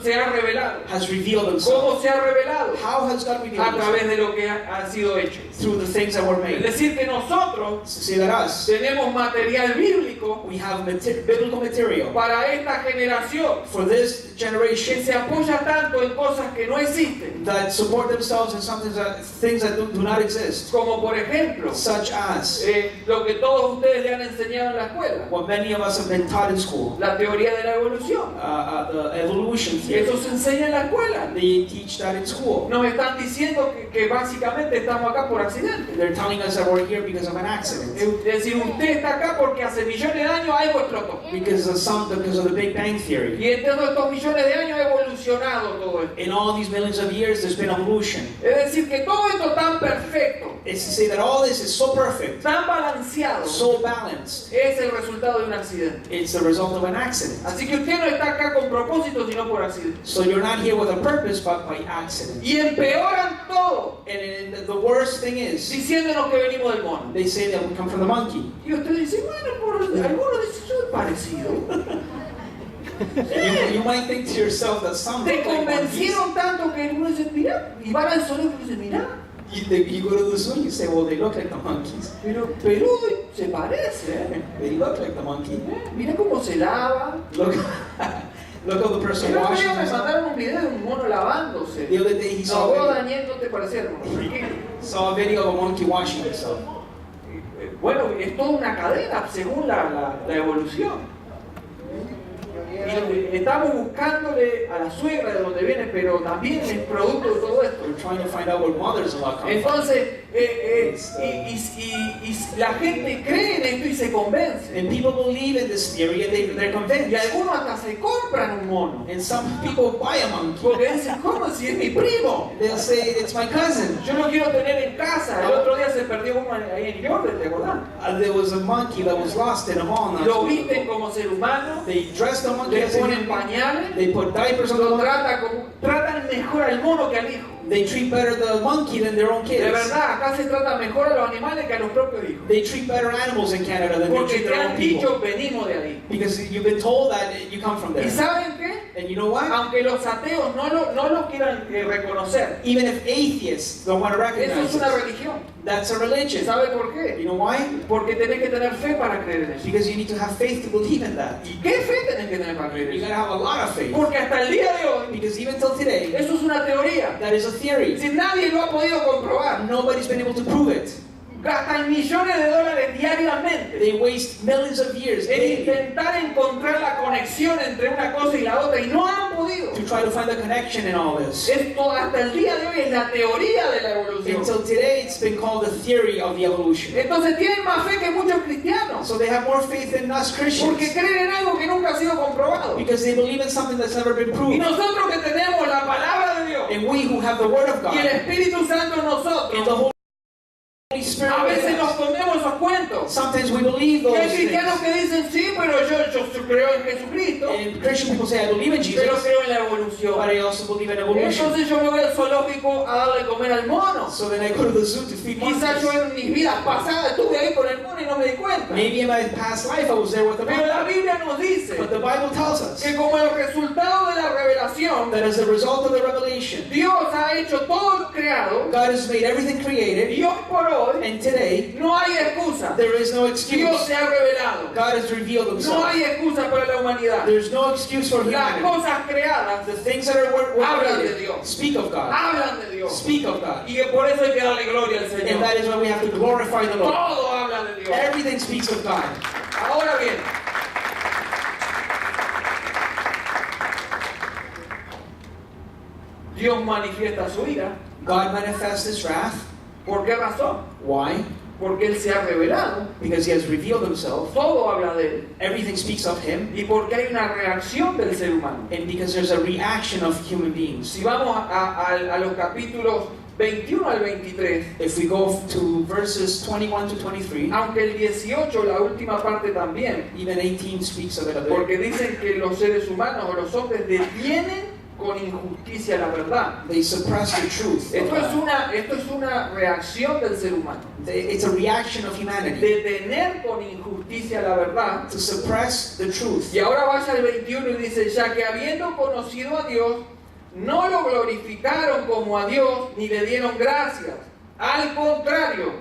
se ha revelado. has revealed himself. ¿Cómo se ha revelado? How has God revealed A través himself? de lo que ha sido hecho. Through the things that were Es made. decir, que nosotros It's to say that us, tenemos material bíblico we have biblical material para esta generación for this que generation se apoya tanto en cosas que no existen, that support themselves in something things that do not exist, como por ejemplo such as lo que todos ustedes le han enseñado en la escuela, what many of us have been taught in school, la teoría de la evolución. the evolution theory. Eso se enseña en la escuela. They teach that in school. Nos están diciendo que básicamente estamos acá por accidente. They're telling us that we're here because of an accident, Es decir, usted está acá porque hace millones de años algo explotó. because of the Big Bang Theory. Y en todos estos millones de años ha evolucionado todo esto. In all these millions of years, there's been evolution. Es decir, que todo esto tan perfecto, It's to say that all this is so perfect, tan balanceado, so balanced. es el resultado de un accidente. It's the result of an accident. Así que usted no está acá con propósito, sino por accidente. So you're not here with a purpose, but by accident. Y empeoran todo, And the worst thing is, diciéndonos que venimos del mono. they say that we come from the monkey. Y usted dice, bueno, por algunos dicen, soy parecido. You might think to yourself that some Te look like monkeys. convencieron tanto que uno dice, mira, y van al zoológico y dicen, mira, You go to the zoo, you say, well, they look like the monkeys. pero peludo se parece, ¿eh? They look like the monkey. Mira cómo se lava. Look, look how the person El otro washes día me himself. mandaron un video de un mono lavándose. The other day he No, saw vos, a video, Daniel, no te parece, hermano. saw a video of a monkey washing himself. Bueno, es toda una cadena según la evolución. Y estamos buscándole a la suegra de donde viene, pero también es producto de todo esto. We're trying to find out where mothers-in-law come from. Entonces, y la gente cree en esto y se convence. And people believe in this theory and they're Y convinced. algunos hasta se compran un mono. And some people buy a monkey. Porque dicen, ¿cómo si es mi primo? They'll say, it's my cousin. Yo lo quiero tener en casa. El otro día se perdió uno ahí en Jordan, ¿te acordás? There was a monkey that was lost in a mall. not Lo too long visten ago. como ser humano, They dressed the monkey le as a ponen human being. pañales, They put diapers on the lo monkey. tratan mejor al mono que al hijo. They treat better the monkey than their own kids. De verdad, acá se trata mejor a los animales que a los propios hijos. They treat better animals in Canada than they Porque treat te their own han people. dicho, venimos de ahí. Because you've been told that you come from ¿Y there. saben qué? And you know what? Aunque los ateos no lo quieran reconocer, Even if atheists don't want to eso recognize es una it, religión. that's a religion. ¿Sabe por You qué? know why? Porque tenés que tener fe para creer en eso. Because you need to have faith to believe in that. ¿Y qué fe tenés que tener para creer en You eso? gotta have a lot of faith. Porque hasta el día de hoy, Because even till today, eso es una teoría. that is a theory. Si nadie lo ha podido comprobar, Nobody's been able to prove it. gastan millones de dólares diariamente They waste millions of years en daily intentar encontrar la conexión entre una cosa y la otra y no han podido. to try to find the connection in all this. Esto hasta el día de hoy es la teoría de la evolución. Until today, it's been called the theory of the evolution. Entonces tienen más fe que muchos cristianos So they have more faith than us porque Christians creen en algo que nunca ha sido comprobado. because they believe in something that's never been Y proved. nosotros que tenemos la palabra de Dios And we who have the Word of y el God Espíritu Santo en and the nosotros, Holy Spirit, a with veces nos us, comemos esos cuentos. sometimes we believe Y those hay cristianos things. que dicen, sí, pero yo creo en Jesucristo, And Christian people say, I believe in pero Jesus, creo en la evolución. but I also believe in evolution. Entonces yo me voy al zoológico a darle de comer al mono. So then I go to the zoo to feed Quizás yo monkeys. en mis vidas pasadas estuve ahí con el mono y no me di cuenta. Maybe in my past life I was there with the Pero la monkey. Biblia nos dice But the Bible tells us que como el resultado de la revelación, that as a result of the revelation, Dios ha hecho todo lo creado God has made everything created, y hoy por hoy and today no hay excusa. there is no Dios excuse. se ha revelado. God has revealed No himself. hay excusa para la humanidad. There's no excuse for Las humanity. cosas creadas The things that are hablan de created Dios. speak of God. Hablan de Dios. Speak of God. Y que por eso hay que darle gloria al And Señor. that is why we have to glorify the Lord. Todo habla de Dios. Everything speaks of God. Ahora bien, Dios manifiesta su ira. God manifests his wrath. ¿Por qué razón? Why? Porque Él se ha revelado. Because he has revealed himself. Todo habla de Él. Everything speaks of him. Y porque hay una reacción del ser humano. And because there's a reaction of human beings. Si vamos a los capítulos 21 al 23, If we go to verses 21 to 23, aunque el 18, la última parte también, even 18 speaks of it a bit. porque dicen que los seres humanos o los hombres detienen con injusticia la verdad. They suppress the truth. Esto es una reacción del ser humano. It's a reaction of humanity Detener con injusticia la verdad. to suppress the truth. Y ahora vaya al 21 y dice, ya que habiendo conocido a Dios, no lo glorificaron como a Dios ni le dieron gracias. Al contrario,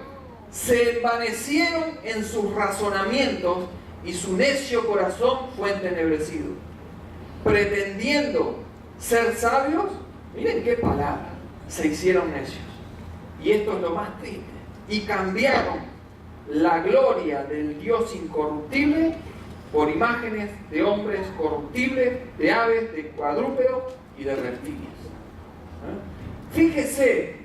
se envanecieron en sus razonamientos y su necio corazón fue entenebrecido. Pretendiendo ser sabios, miren qué palabra, se hicieron necios. Y esto es lo más triste. Y cambiaron la gloria del Dios incorruptible por imágenes de hombres corruptibles, de aves, de cuadrúpedos y de reptiles. Fíjese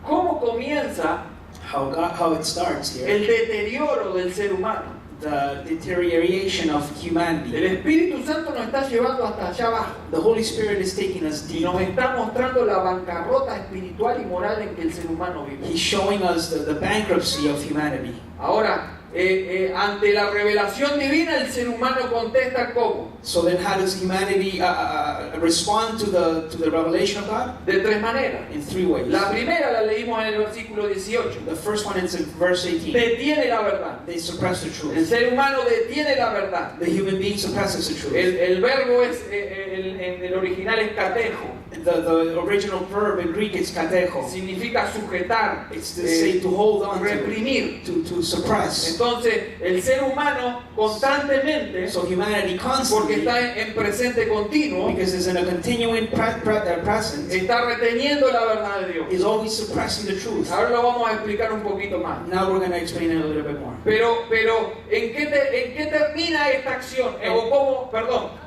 cómo comienza How it starts here. el deterioro del ser humano. The deterioration of humanity. El Espíritu Santo nos está llevando hasta allá abajo The Holy Spirit is taking us y deep. nos está mostrando la bancarrota espiritual y moral en que el ser humano vive. He's showing us the bankruptcy of humanity. Ahora, ante la revelación divina, el ser humano contesta ¿cómo? So then how does humanity respond to the revelation of God? De tres maneras. In three ways. La primera la leímos en el versículo 18. The first one is in verse 18. Detiene la verdad. They suppress the El truth. ser humano detiene la verdad. The human being suppresses the truth. El verbo es, en el original es catejo. The original verb in Greek is katecho. Significa sujetar, It's to say to hold on to, reprimir. to suppress. Entonces, el ser humano constantemente, So humanity porque constantly, está en presente continuo, because it's in a continuing presence, está reteniendo la verdad de Dios. is always suppressing the truth. Ahora lo vamos a explicar un poquito más. Now we're going to explain it a little bit more. Pero ¿en qué termina esta acción?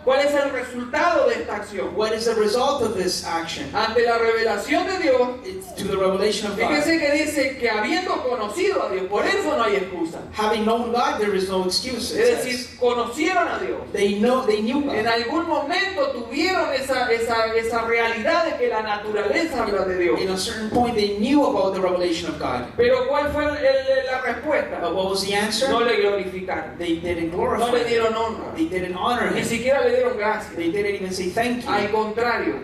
¿Cuál es el resultado de esta acción? What is the result of this action? Ante la revelación de Dios, It's to the revelation of God. fíjese que dice que habiendo conocido a Dios, por eso no hay excusa. Having known God, there is no excuse. It Es says. decir, conocieron a Dios. They knew En God. algún momento tuvieron esa realidad de que la naturaleza habla de Dios. In a certain point, they knew about the revelation of God. Pero ¿cuál fue la respuesta? But what was the answer? No le glorificaron. They didn't No glorify le Him. dieron honra. They didn't honor Ni Him. siquiera le dieron gracias. They didn't even say thank you. Al contrario,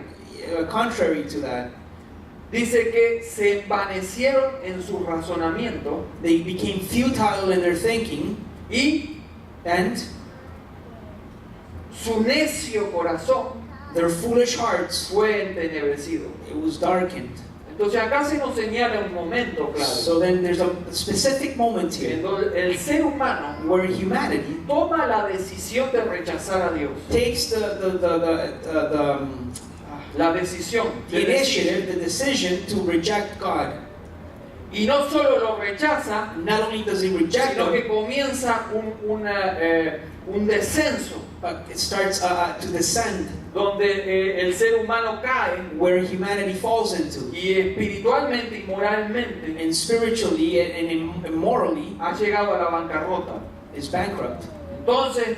contrary to that, dice que se envanecieron en su razonamiento they became futile in their thinking, y and su necio corazón their foolish hearts, fue entenebrecido. it was darkened. Entonces acá se nos señala un momento clave So then there's a specific moment en here donde el ser humano where humanity toma la decisión de rechazar a Dios. takes La decisión the de decir, initiative, the decision to reject God. y no solo lo rechaza, Not only does he reject sino que him, comienza un descenso but it starts to descend, donde el ser humano cae where humanity falls into. y espiritualmente y moralmente And spiritually and morally ha llegado a la bancarrota. is bankrupt. Entonces,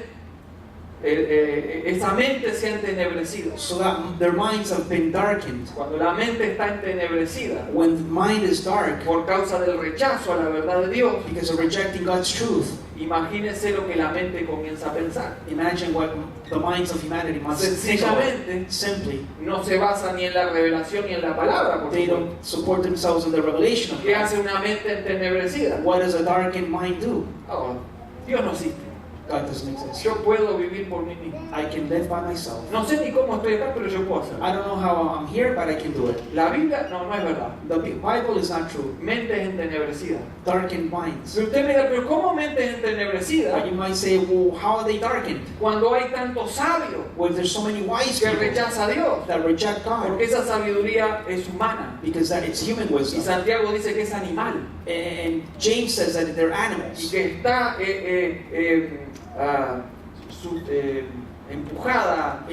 esa mente se ha entenebrecido. So that their minds have been darkened. Cuando la mente está entenebrecida When the mind is dark por causa del rechazo a la verdad de Dios, because of rejecting God's truth, imagínense lo que la mente comienza a pensar. imagine what the minds of humanity must think about. Sencillamente, Simply, no se basa ni en la revelación ni en la palabra, por they supuesto. don't support themselves in the revelation of ¿Qué God. hace una mente entenebrecida? What does a darkened mind do? Oh, Dios no existe. God doesn't exist. Yo puedo vivir por mí mismo. I can live by myself. No sé ni cómo estoy acá, pero yo puedo hacerlo. I don't know how I'm here, but I can do it. La Biblia no es verdad. The Bible is not true. Mente es entenebrecida. Darkened minds. Si usted me dice, pero ¿cómo mente es entenebrecida But you might say, well, how are they darkened? cuando hay tantos sabios Well, there's so many wise que people rechaza a Dios? that reject God Porque esa sabiduría es humana. because that it's human Y wisdom. Santiago dice que es animal. And James says that they're Y animals. que está empujada,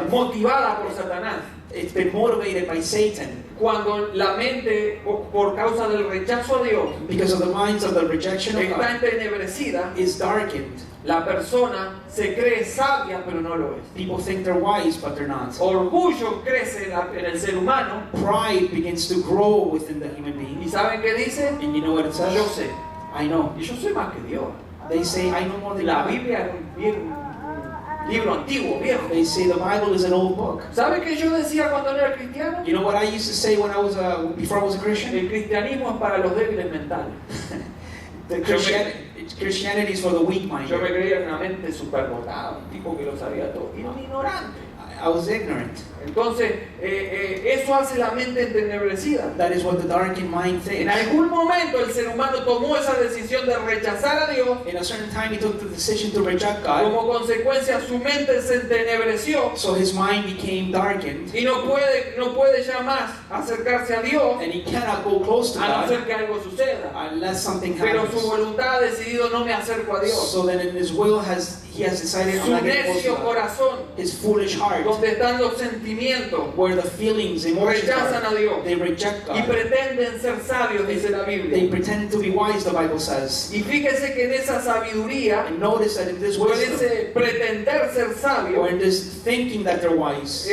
motivada por Satanás. It's been motivated by Satan Cuando la mente, por causa del rechazo a Dios, because of the minds of the rejection of está God entenebrecida, is darkened. la persona se cree sabia, pero no lo es. People think they're wise, but they're not. Orgullo crece en el ser humano. Pride begins to grow within the human being. ¿Y saben qué dice? And you know what it says? Yo sé. I know. Y yo sé más que Dios. They say, I know more than La God. Biblia es un libro antiguo, viejo. They say the Bible is an old book. ¿Sabe qué yo decía cuando no era cristiano? You know what I used to say when I was before I was a Christian? El cristianismo es para los débiles mentales. The Christianity is for the weak Yo minded. me creía en una mente superdotada, un tipo que lo sabía todo. Y un ignorante. I was ignorant. Entonces, eso hace la mente entenebrecida. That is what the darkened mind En thinks. algún momento el ser humano tomó esa decisión de rechazar a Dios. In a certain time, he took the decision to reject God, Como consecuencia, su mente se entenebreció so his mind became darkened, y no puede ya más acercarse a Dios and he cannot go close to a no God ser que algo suceda. unless something Pero su happens. voluntad ha decidido no me acerco a Dios. So then, in his will, he has decided I'm Su not getting close to necio God. corazón, His foolish heart, donde están los sentimientos, where the feelings, emotions rechazan are, a Dios they reject y God. pretenden ser sabios, dice la They Biblia. pretend to be wise, the Bible says. Y fíjese que en esa sabiduría, And notice that in this o en wisdom, ese pretender ser sabio, or in this thinking that they're wise,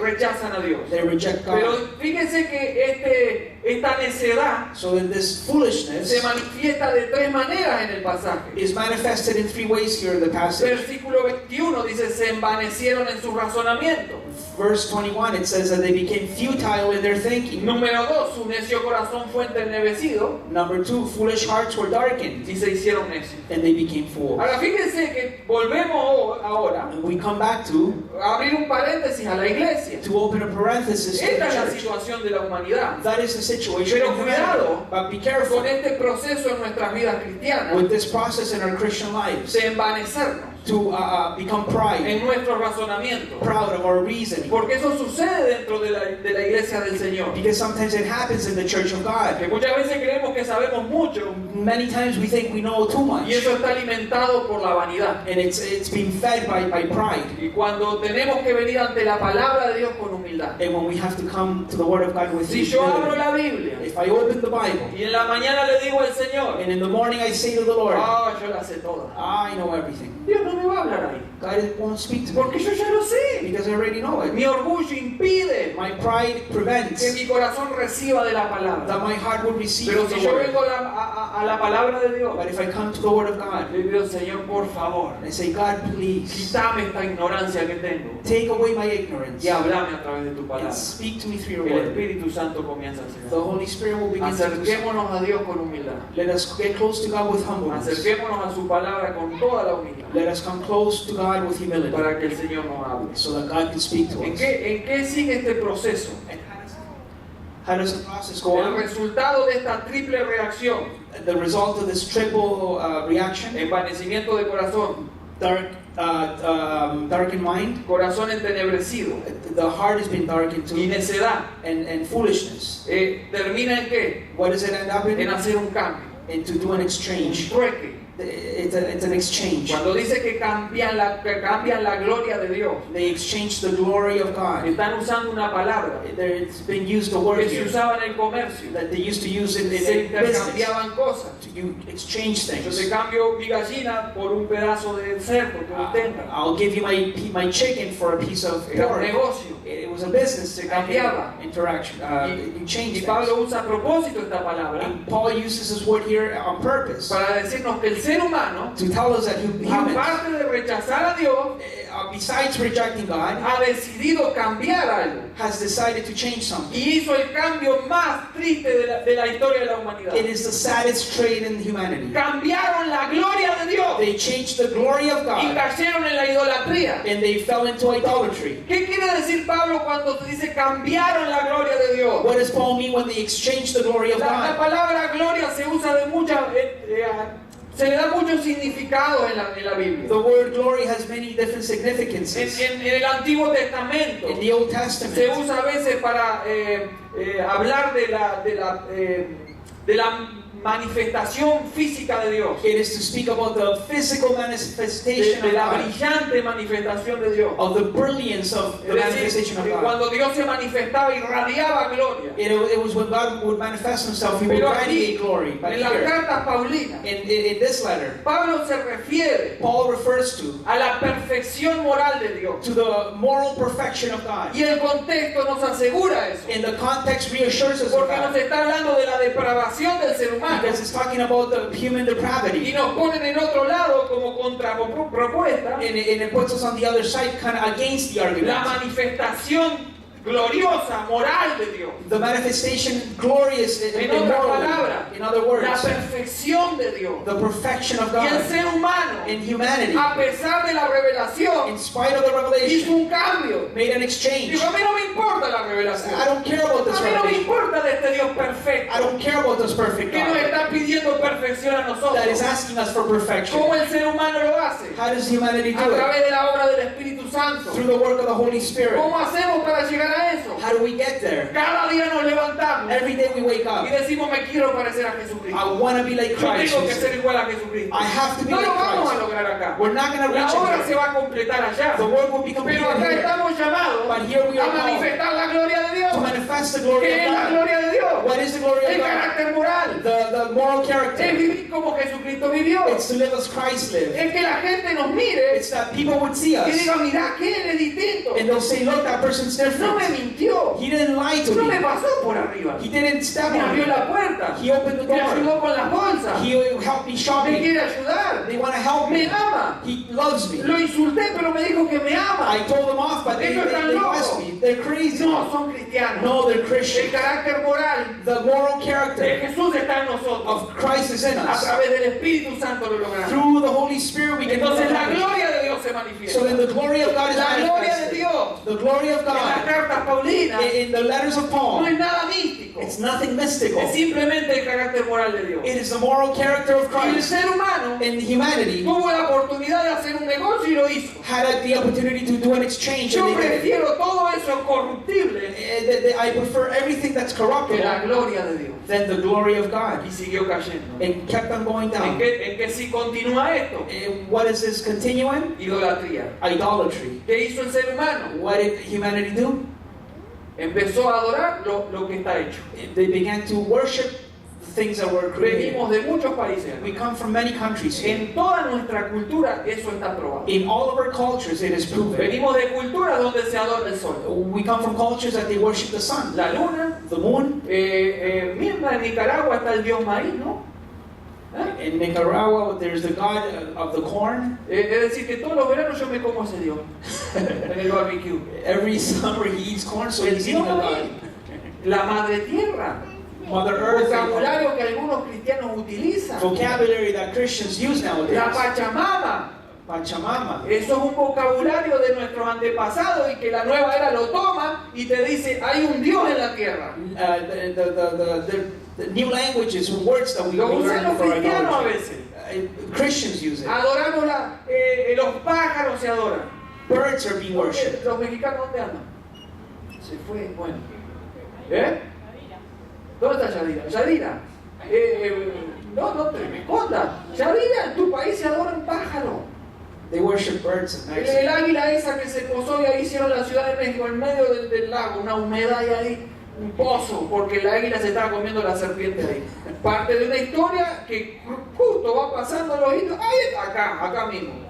rechazan a Dios. they reject Pero God. fíjese que esta necedad So then this se foolishness manifiesta de tres maneras en el pasaje. is manifested in three ways here in the passage. Versículo 21 dice, se envanecieron en su razonamiento. Verse 21, it says that they became futile in their thinking. Número 2, su necio corazón fue entenebrecido Number 2, foolish hearts were darkened, y se hicieron necios. and they became fools. Ahora fíjense que volvemos ahora And we come back to a abrir un paréntesis a la iglesia. open a parenthesis to Esta es la the church. situación de la humanidad. That is the situation Pero in humanity. cuidado But be careful con este proceso en nuestras vidas cristianas with this process in our Christian lives de envanecernos to become pride, en nuestros razonamientos. proud of our reasoning. Porque eso sucede dentro de la iglesia del Señor. Because sometimes it happens in the church of God. Que muchas veces creemos que sabemos mucho Many times we think we know too much, y eso está alimentado por la vanidad. and it's being fed by pride. Y cuando tenemos que venir ante la palabra de Dios con humildad. And when we have to come to the Word of God with Si yo abro humility, la Biblia if I open the Bible, y en la mañana le digo al Señor, and in the morning I say to the Lord, yo la sé toda. I know everything. Dios no no me va a hablar ahí. God won't speak to me Porque yo ya lo sé. because I already know it. Mi orgullo impide My pride prevents que mi corazón reciba de la palabra. that my heart would receive Pero the si yo word. vengo a la palabra de Dios, But if I come to the word of God le pido, Señor, por favor, and I say, God, please quítame esta ignorancia que tengo take away my ignorance y hablame a través de tu and palabra. speak to me through your El word. Espíritu Santo comienza a The hacer. Holy Spirit will begin to do so. Acerquémonos a Dios con humildad. Let us get close to God with humbleness. Acerquémonos a su palabra con toda la humildad Let us come close to God with humility para que el Señor nos hable. so that God can speak to ¿En us. qué sigue este proceso? And how does the process go El on? resultado de esta triple reacción, The result of this triple reaction, envanecimiento de corazón, darkened mind, corazón entenebrecido the heart has been darkened y to, necedad, and foolishness. termina en qué? What does it end up En in? hacer un cambio, And to do an un exchange. trueque. It's an exchange. Cuando dice que cambian la gloria de Dios, They exchange the glory of God. están usando una palabra It's been used the word que se here usaba en el comercio. that they used to use in Se business. intercambiaban cosas. You exchange Yo things. te cambio mi gallina por un pedazo de cerdo que no tenga. I'll give you my chicken for a piece of Era un pork. negocio. It was a business Se cambiaba. interaction. You Y change Pablo things. usa a propósito esta palabra And Paul uses this word here on purpose para decirnos que el ser humano, to tell us that humans, aparte de rechazar a Dios, besides rejecting God, ha decidido cambiar algo. has decided to change something. Y hizo el cambio más triste de la historia de la humanidad. It is the saddest trait in humanity. Cambiaron la gloria de Dios They changed the glory of y God cayeron en la idolatría. and they fell into idolatry. ¿Qué quiere decir Pablo cuando dice cambiaron la gloria de Dios? What does Paul mean when they exchange the glory of La God? palabra gloria se usa de muchas, se le da muchos significados en la Biblia. The word glory has many different significances. En el Antiguo Testamento In the Old se Testament, usa a veces para hablar de la manifestación física de Dios, it is to speak about the physical manifestation de of la God, brillante manifestación de Dios. of the brilliance of the Es decir, manifestation of que God. cuando Dios se manifestaba irradiaba gloria. It was when God would manifest himself, he would Pero radiate aquí, glory. But en las here, cartas paulinas, in this letter, Pablo se refiere Paul refers to a la perfección moral de Dios. the moral perfection of God. Y el contexto nos asegura eso. In the context reassures us of Porque nos that. está hablando de la depravación del ser humano. Because it's talking about the human Y depravity. nos ponen en otro lado como contrapropuesta And it puts us on the other side, kind of against the la argument. manifestación gloriosa, moral de Dios. The manifestation glorious En otras palabras, in other la words, perfección de Dios. the perfection of Y el God ser humano, in humanity, a pesar de la revelación, in spite of the hizo revelation, un cambio. made an exchange. Dijo, a mí no me importa la revelación. I don't care about this A mí no me revelation. importa de este Dios I perfecto don't care about this perfect que nos God está pidiendo perfección a that is nosotros. asking us for perfection. ¿Cómo el ser humano lo hace? How does humanity A do it? través de la obra del Espíritu Santo. Through the work of the Holy Spirit. ¿Cómo hacemos para llegar a eso? How do we get there? Cada día nos levantamos Every day we wake y up. decimos, me quiero parecer a Jesucristo. I want to be like Yo Christ. tengo we que say. ser igual a Jesucristo. I have to be No like lo vamos a Christ. lograr acá. We're not going to La reach obra it. se va a completar allá. The work will be completed Pero acá here. estamos llamados But here we a are called manifestar la gloria de Dios. to manifest the glory ¿Qué of es la God. gloria de Dios? What is the glory of El God? carácter moral. The moral Es character. vivir como Jesucristo vivió. It's to live as Christ lived. Es que la gente nos mire It's that people would see y us diga, mira que él es distinto. and they'll say, look, that person's No me different. mintió. He didn't lie to No me me. pasó por arriba. He didn't step Me on abrió me. la puerta. He opened the Me door. ayudó con las bolsas. He helped me Me shopping. quiere ayudar. They want to help Me me. ama. He loves me. Lo insulté, pero me dijo que me ama. I told them off, but they Ellos están blessed locos. me. They're crazy. No, son cristianos. No, they're El Christian. carácter moral The moral de character Jesús está en nosotros. of Christ is in A us. través del Espíritu Santo lo logramos. Through the Holy Spirit we can Entonces la accomplish. gloria de Dios se So manifiesta. then the glory of God is La gloria de manifested. Dios The glory of en las God cartas paulinas in the letters of no Paul, es nada místico. it's nothing mystical. Es simplemente el carácter moral de Dios. It is the moral character of Y el Christ. ser humano And humanity tuvo la oportunidad de hacer un negocio y lo hizo. had the opportunity to do an exchange. Yo And they did it. prefiero todo eso corruptible I prefer everything that's que la corruptible gloria de Dios. than the glory of God. Y siguió cayendo. It kept on going down. En qué sí continúa esto? What is this continuing? Idolatría. Idolatry. ¿Qué hizo el ser humano? What did humanity do? Empezó a adorar lo que está hecho. They began to worship things that were created. Venimos de muchos países. We come from many countries here. En toda nuestra cultura eso está probado. In all of our cultures, it is proven. Venimos de culturas donde se adora el sol. We come from cultures that they worship the sun, La luna. the moon. Misma en Nicaragua está el dios maíz, ¿no? In Nicaragua, there's the god of the corn. Es decir, que todos los veranos yo me como ese dios en el barbecue. Every summer he eats corn, so El he's dios eating a maíz, god. la madre tierra, Mother Earth, vocabulario que algunos cristianos utilizan. vocabulary that Christians use nowadays. La Pachamama. Pachamama. Eso es un vocabulario de nuestros antepasados y que la nueva era lo toma y te dice, hay un Dios en la tierra. The new languages, words that we Lo usan learn los for cristianos a idolatry. veces. Christians use it. Adoramos los pájaros se adoran. Birds are being worshipped. ¿Los mexicanos dónde andan? Se fue, bueno. ¿Eh? ¿Dónde está Yadira? Yadira. No te me escondas. Yadira, en tu país se adora un pájaro. They worship birds at night. El águila esa que se posó y ahí hicieron la Ciudad de México en medio del lago, una humedad y ahí, un pozo, porque el águila se estaba comiendo la serpiente ahí. Parte de una historia que justo va pasando los hitos, ahí está, acá mismo.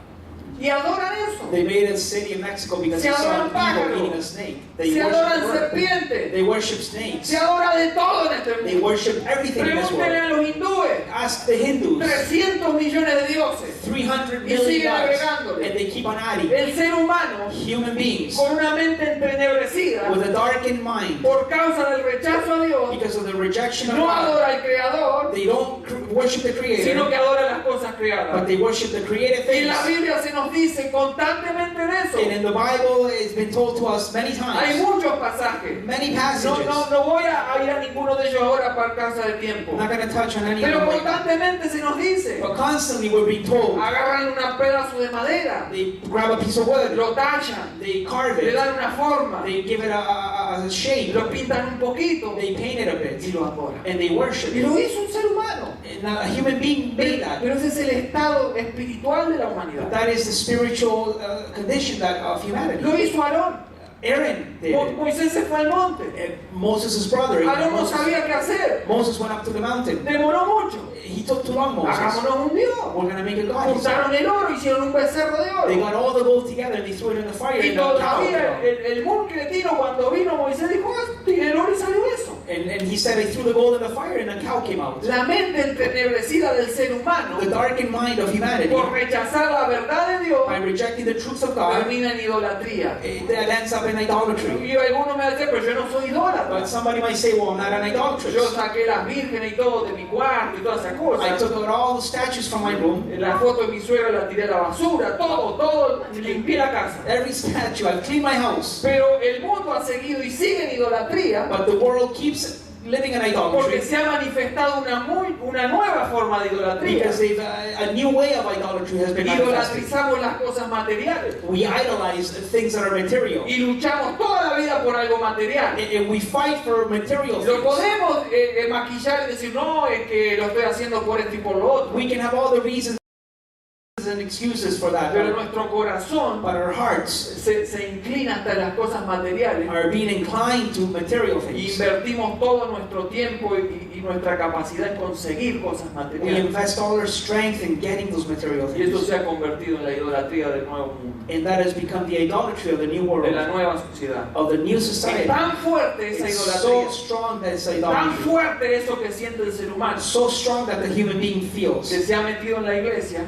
Y adoran eso. They made a city in Mexico because Se they saw adoran an pájaros. eagle eating a snake. They Se adoran worship, serpientes. they worship snakes. Se adora de todo en este They mundo. worship everything in this Pregúntenle world. a los hindúes. Ask the Hindus. 300 millones de dioses. 300 Y million siguen gods. agregándole. And they keep on adding. El ser humano, Human beings con una mente entenebrecida, with a darkened mind por causa del rechazo a Dios, because of the rejection of no God. adora al Creador, They don't worship the sino Creator, que adora las cosas but creadas. they worship the created Y en la things. Biblia se nos dice constantemente en eso. And in the Bible, it's been told to us many Hay times, muchos pasajes. many No, passages. no voy a ir a ninguno de ellos ahora por causa del tiempo. I'm not going to touch on any of Pero them, constantemente se nos dice, but constantly we're being told. agarran un pedazo de madera, They grab a piece of wood, lo tallan, they carve le it, dan una forma, they give it a shape, lo pintan un poquito they paint it a y bit, lo adoran. and they worship Y it. lo hizo un ser humano. And a human being made that. Pero ese es el estado espiritual de la humanidad. That is the spiritual condition of humanity. Lo hizo Aarón. Aaron did it. Moisés se fue al monte. And Moses' brother, Aarón no sabía qué hacer. Moses went up to the mountain. Demoró mucho. He took too long, Moses. Hagámonos un Dios. We're going to make a God. He said. Juntaron el oro, hicieron un becerro de They oro. got all the gold together and they threw it in the fire. Y And the cow todavía came out. el mulcretino cuando vino Moisés dijo, tiré el oro y salió eso. And he said they threw the gold in the fire and the cow came out. La mente entenebrecida del ser humano, The darkened mind of humanity, por rechazar la verdad de Dios, by rejecting the truth of God, termina en idolatría. that ends up in idolatry. Y algunos me dicen, pero yo no soy idólatra. But somebody might say, well, I'm not an idolatress. Yo saqué las vírgenes y todo de mi cuarto y todas esas I cosas. took out all the statues from my room. La foto de mi suegra la tiré a la basura, todo, limpié la casa. Every statue, I've cleaned my house. Pero el mundo ha seguido y sigue en idolatría But the world keeps living in porque idolatry se ha manifestado una nueva forma de idolatría. because a new way of idolatry has been manifested. Idolatrizamos las cosas materiales We idolize things that are material. y luchamos toda la vida por algo material. And we fight for material Lo things. podemos maquillar y decir, no, es que lo estoy haciendo por esto y por lo otro. We can have all the reasons and excuses for that. Pero nuestro corazón But our hearts se inclina hasta las cosas materiales. are being inclined to material Y things. invertimos todo nuestro tiempo y nuestra capacidad en conseguir cosas We materiales. invest all our strength in getting those material Y esto things. se ha convertido en la idolatría del nuevo mundo, And that has become the idolatry of the new de world, la nueva sociedad. of the new Es society. tan fuerte esa It's idolatría, so strong that it's tan idolatry. fuerte eso que siente el ser humano, So strong that the human being feels que se ha metido en la iglesia.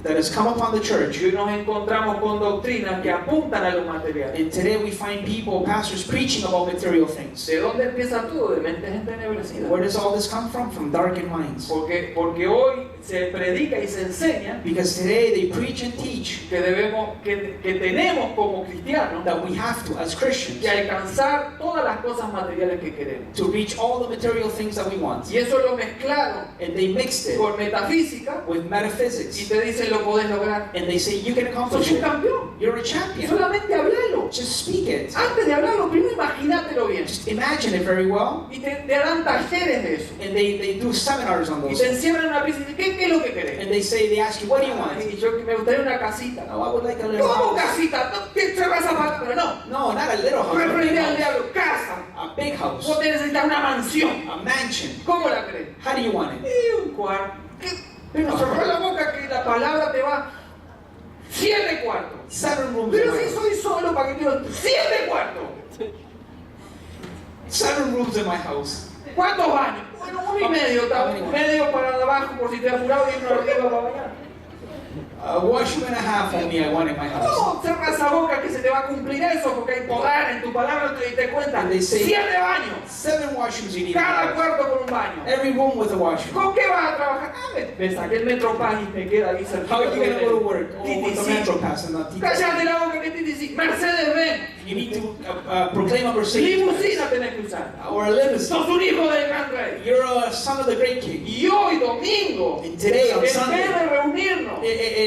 that has come upon the church. Y hoy nos encontramos con doctrinas que apuntan a lo material. And today we find people, pastors, preaching about material things. ¿De dónde empieza todo? De mentes entenebrecidas. Where does all this come from? From darkened minds. Porque hoy se predica y se enseña Because today they preach and teach que tenemos como cristianos that we have to, as Christians, que alcanzar todas las cosas materiales que queremos. to reach all the material things that we want. Y eso lo mezclaron And they mixed it con metafísica with y metaphysics. te dicen lo podés lograr. And they say you can accomplish Sos un it. campeón. You're a champion. Solamente hablalo. Just speak it. Antes de hablarlo, primero imagínatelo bien. Just imagine it very well. Y te dan talleres de eso. And they do seminars on Y those. te encierran en una pieza y dicen, ¿qué es lo que querés? And they ask you, what do you want? Y yo me gustaría una casita. Oh, I would like a little ¿Cómo house. casita? No, ¿qué te vas a pagar? Pero no. No, not a little house. Reprende al A diablo, casa. a big house, Vos necesitas una mansión. a mansion. ¿Cómo la crees? How do you want it? Y un cuarto. Pero cerrá la boca que la palabra te va. 7 cuartos. 7 rooms. Pero in my si house. soy solo, ¿para qué quiero 7 cuartos? 7 rooms in my house. ¿Cuántos baños? Bueno, 1,5. Está medio para abajo por si te apurado y uno arriba para bañar. A washroom and a half only I want in my house. ¿Cómo cerra esa boca que se te va a cumplir eso? Porque hay poder en tu palabra, te diste cuenta. And they say- 7 baños. 7 washrooms you need in my Cada house. cuarto con un baño. Every room with a washroom. ¿Con qué vas a trabajar? Me saqué el Metro Pass y me queda ahí cerca. How are you going to go to work? Oh, with the TTC. Metro Pass and not TTC. Cállate la boca que TTC. Mercedes-Benz. You need to proclaim a Mercedes. Limusina tenés que usar. Or a limousine. Sos un hijo del gran rey. You're a son of the great king. Y hoy, domingo, And today, on en Sunday, vez de reunirnos,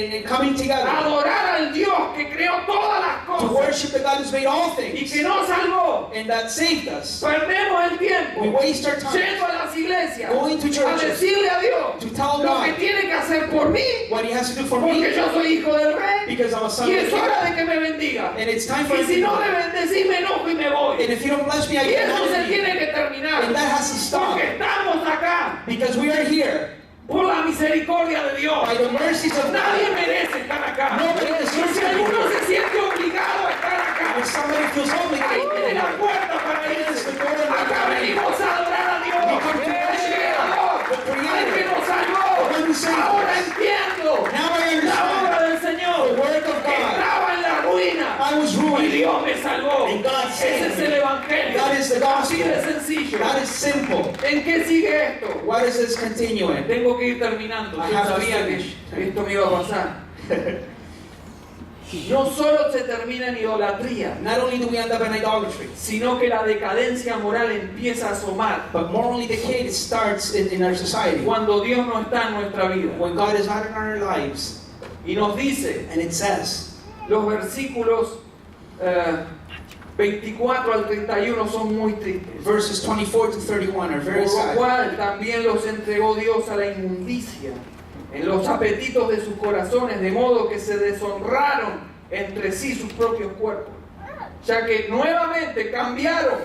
in coming together adorar al Dios que creó todas las to cosas worship the God who's made all y things que nos salvó, and that saved us, perdemos el tiempo we waste our time yendo a las iglesias going to a churches decirle a Dios to tell lo que God tiene que hacer por mí, what He has to do for porque me yo soy hijo del rey because I'm a son y of the es king. hora de que me bendiga. And it's time for Y Him si to no do me it. bendecís, me enojo y me voy. And if you don't bless me, I Y get eso se angry. tiene que terminar. And that has to stop Porque estamos acá because we are here por la misericordia de Dios. by the mercies of Nadie God. merece estar acá. Nobody Y deserves si to be alguno here. se siente obligado a estar acá, If somebody feels ahí tiene la obligated, puerta para irse. Acá venimos a adorar a Dios, We come to el worship Creador, the Creator, el que nos salvó. the one who saved Ahora us. entiendo Now I la understand obra del Señor. the work of Que God. estaba en la ruina I was y ruined. Dios me salvó. And God saved Ese es me. el Evangelio. That is the Así gospel. de sencillo. That is simple. ¿En qué sigue esto? What is this continuing? Tengo que ir terminando. I Yo have to sabía que finish. esto me iba a pasar. No solo se termina en idolatría, Not only do we end up in idolatry, sino que la decadencia moral empieza a asomar but morally decay starts in our society. cuando Dios no está en nuestra vida. When God is not in our lives, Y nos dice, and it says, los versículos 24 al 31 son muy tristes. verses 24 to 31 are Por very lo sad. cual también los entregó Dios a la inmundicia en los apetitos de sus corazones, de modo que se deshonraron entre sí sus propios cuerpos, ya que nuevamente cambiaron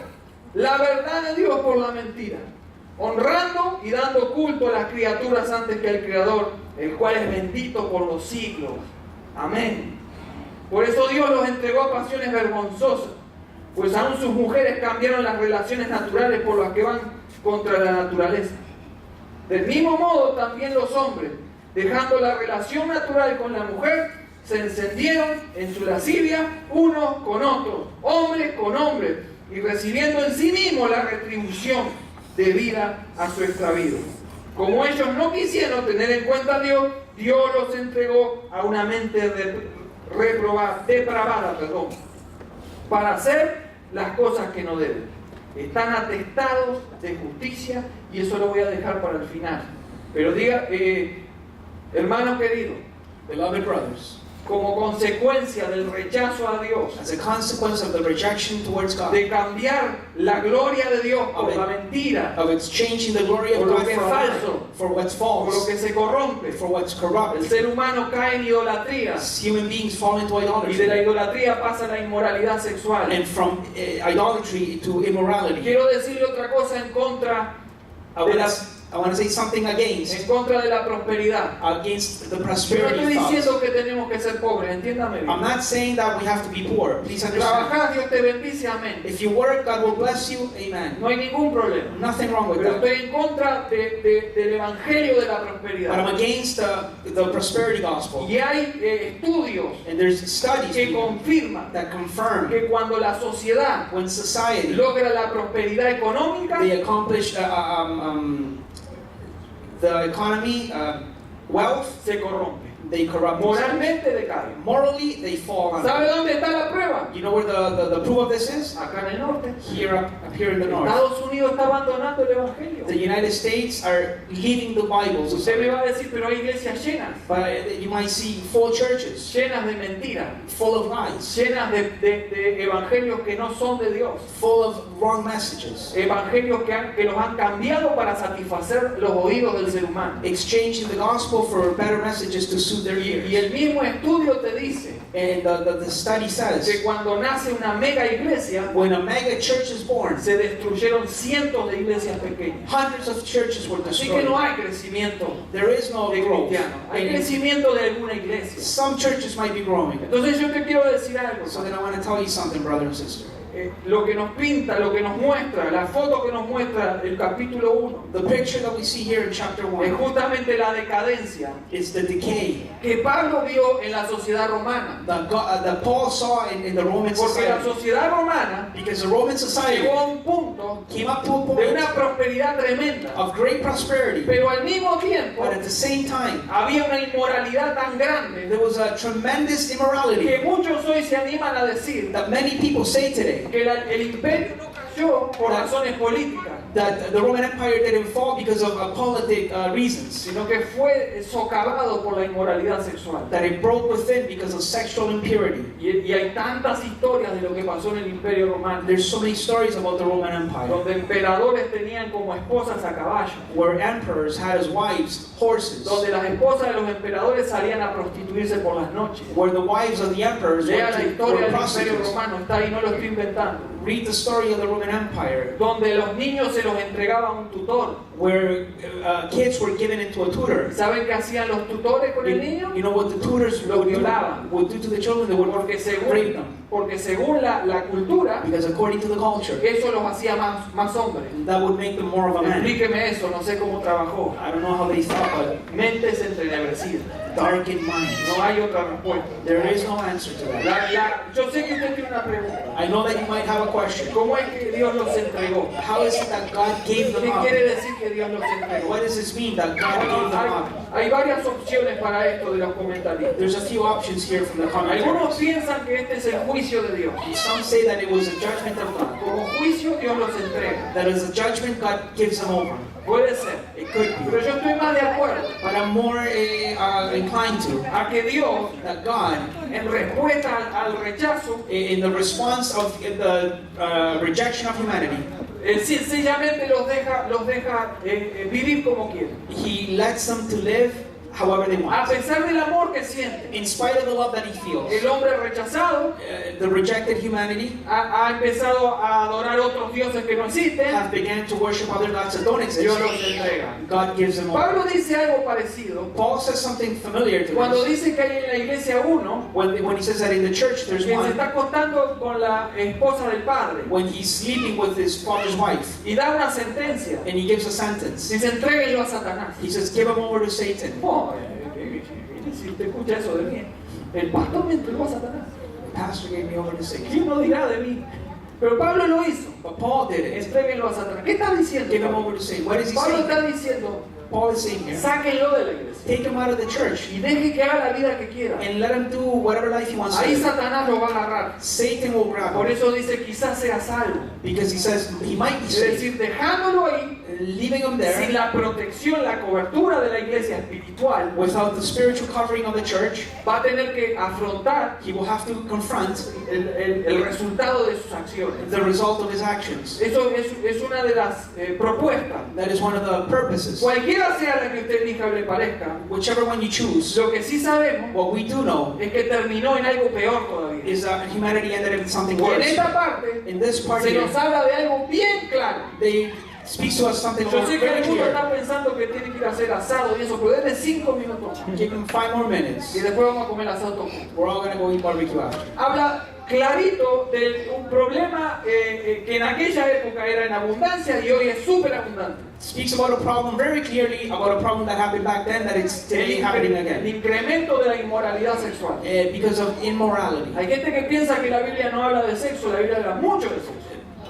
la verdad de Dios por la mentira, honrando y dando culto a las criaturas antes que al Creador, el cual es bendito por los siglos. Amén. Por eso Dios los entregó a pasiones vergonzosas, pues aún sus mujeres cambiaron las relaciones naturales por las que van contra la naturaleza. Del mismo modo también los hombres, dejando la relación natural con la mujer, se encendieron en su lascivia unos con otros, hombres con hombres, y recibiendo en sí mismos la retribución debida a su extravío. Como ellos no quisieron tener en cuenta a Dios, Dios los entregó a una mente depravada, para hacer las cosas que no deben. Están atestados de justicia, y eso lo voy a dejar para el final. Pero diga, hermano querido, Beloved brothers, como consecuencia del rechazo a Dios, as a consequence of the rejection towards God, de cambiar la gloria de Dios por la mentira, of exchanging the glory of Por lo God que es for, falso, for what's por lo false, que se corrompe, for what's el corrupt, ser humano cae en idolatría, human beings fall into y de la idolatry, idolatría pasa a la inmoralidad sexual. and from idolatry to immorality. Quiero decirle otra cosa en contra I want to say something against de la prosperidad. the Yo no prosperity estoy thoughts. diciendo que tenemos que ser pobres, entiéndame I'm bien. not saying that we have to be poor. Please Si understand. trabajás, Dios te bendice, amén. If you work, God will bless you. Amen. No hay ningún problema. Nothing wrong with Pero that. estoy en contra del evangelio de la But I'm prosperidad. against the prosperity gospel. Y hay estudios And there's studies que confirman that confirm que cuando la sociedad when society logra la prosperidad económica, they accomplish the economy, wealth, se corrompe. they corrupt themselves. Moralmente decae. Morally, they fall on. ¿Sabe dónde está la prueba? You know where the proof of this is? Acá en el norte. Here up here in the north. Estados Unidos está abandonando el evangelio. The United States are leaving the Bibles. Usted me va a decir, pero hay iglesias llenas, But you might see full churches, llenas de mentiras, full of lies, llenas de evangelios que no son de Dios. full of wrong messages, evangelios que los han cambiado para satisfacer los oídos del ser humano. exchanging the gospel for better messages to suit their Y ears. el mismo estudio te dice And the study que says, cuando nace una mega iglesia, when a mega church is born, se destruyeron cientos de iglesias pequeñas. hundreds of churches were Así que no destroyed. hay crecimiento There is no de growth. cristianos, hay And crecimiento de alguna iglesia. some churches might be growing. Entonces yo te quiero decir algo. So then I want to tell you something, brother and sister. Lo que nos pinta, lo que nos muestra, la foto que nos muestra el capítulo 1, The picture that we see here in chapter es 1 justamente la decadencia is the decay que Pablo vio en la sociedad romana. that Paul saw in the Roman Porque la society. sociedad romana Because the Roman society llegó a un punto came up to a de point una prosperidad tremenda, of great prosperity, pero al mismo tiempo but at the same time, había una inmoralidad tan grande there was a tremendous immorality que muchos hoy se animan a decir that many people say today que el imperio no cayó por razones políticas, that the Roman Empire didn't fall because of politic reasons, sino que fue socavado por la inmoralidad sexual. that it broke within because of sexual impurity. Y hay tantas historias de lo que pasó en el imperio romano, There's so many stories about the Roman Empire donde emperadores tenían como esposas a caballo, where emperors had as wives horses, donde las esposas de los emperadores salían a prostituirse por las noches. where the wives of the emperors Lea la were historia del imperio prostitutes. romano, está ahí, no lo estoy inventando. Read the story of the Roman Empire, Donde los niños se los entregaba a un tutor. where kids were given into a tutor. ¿Saben qué hacían los tutores con el niño? You know what the tutors Lo would violaban. do to the children? They would Porque rape them. según la cultura, Because according to the culture, eso los hacía más hombres. that would make them more of a man. Explíqueme eso, no sé cómo trabajó. I don't know how they thought, but Mentes entrenebrecidas. darkened minds. No hay otra respuesta. There is no answer to that. Yo sé que usted tiene una pregunta. I know that you might have a question. ¿Cómo es que Dios los entregó? How is it that God gave them ¿Qué up? quiere decir que Dios los entregó? What does this mean that God gave them up? Hay varias opciones para esto de los comentaristas. There's a few options here from the Algunos commentaries. piensan que este es el juicio de Dios. Some say that it was a judgment of God. Como juicio Dios los entrega. That is a judgment God gives them over. Puede ser. It could Pero be. yo estoy más de acuerdo But I'm more inclined to a que Dios, that God, en respuesta al rechazo, in the response of the rejection of humanity, sencillamente los deja vivir como quieren. He lets them to live however they A want. pesar del amor que siente, In spite of the love that he feels, el hombre rechazado the rejected humanity ha empezado a adorar otros dioses que no existen. have began to worship other gods that don't Dios exist. los entrega. God gives them over. Pablo dice algo parecido Paul says something familiar to cuando this. dice que hay en la iglesia uno When he says that in the church there's que se one, está acostando con la esposa del padre when he's sleeping with his father's wife, y da una sentencia. and he gives a sentence. Dice, entréguenlo a Satanás. He says, give him over to Satan. Oh, si usted escucha eso de mí, el pastor me entregó a Satanás. The pastor gave me over to Satan. ¿Quién no dirá de mí? Pero Pablo lo hizo. But Paul did it. Entréguenlo a Satanás. ¿Qué está diciendo? Give him over to Satan. What is he Pablo saying? está diciendo, Paul is saying here, sáquenlo de la iglesia take him out of the church y deje que haga la vida que quiera. and let him do whatever life he wants to Ahí do. Satanás lo va a agarrar. Satan will grab Por him eso dice, quizás sea salvo. because he says he might be Es saved. decir, dejándolo ahí, Leaving him sin there la protección, la cobertura de la iglesia espiritual, without the spiritual covering of the church, va a tener que afrontar he will have to confront el resultado de sus acciones. the result of his actions. Eso es una de las propuestas. That is one of the purposes. Cualquiera sea la que usted elija o le parezca, Whichever one you choose, lo que sí sabemos what we do know es que terminó en algo peor todavía. is that humanity ended up in something Y en worse. esta parte In this part se here, nos habla de algo bien claro. they speak to us something Yo sé que very el mundo clear. está pensando que tiene que ir a hacer asado y eso, pero denle 5 minutos Give him 5 more minutes. y después vamos a comer asado todos juntos. We're all going to go eat barbecue after. Habla clarito de un problema que en aquella época era en abundancia y hoy es súper abundante. Speaks about a problem very clearly, about a problem that happened back then that it's today happening El again. incremento de la inmoralidad sexual. Because of immorality. Hay gente que piensa que la Biblia no habla de sexo, la Biblia habla mucho de sexo.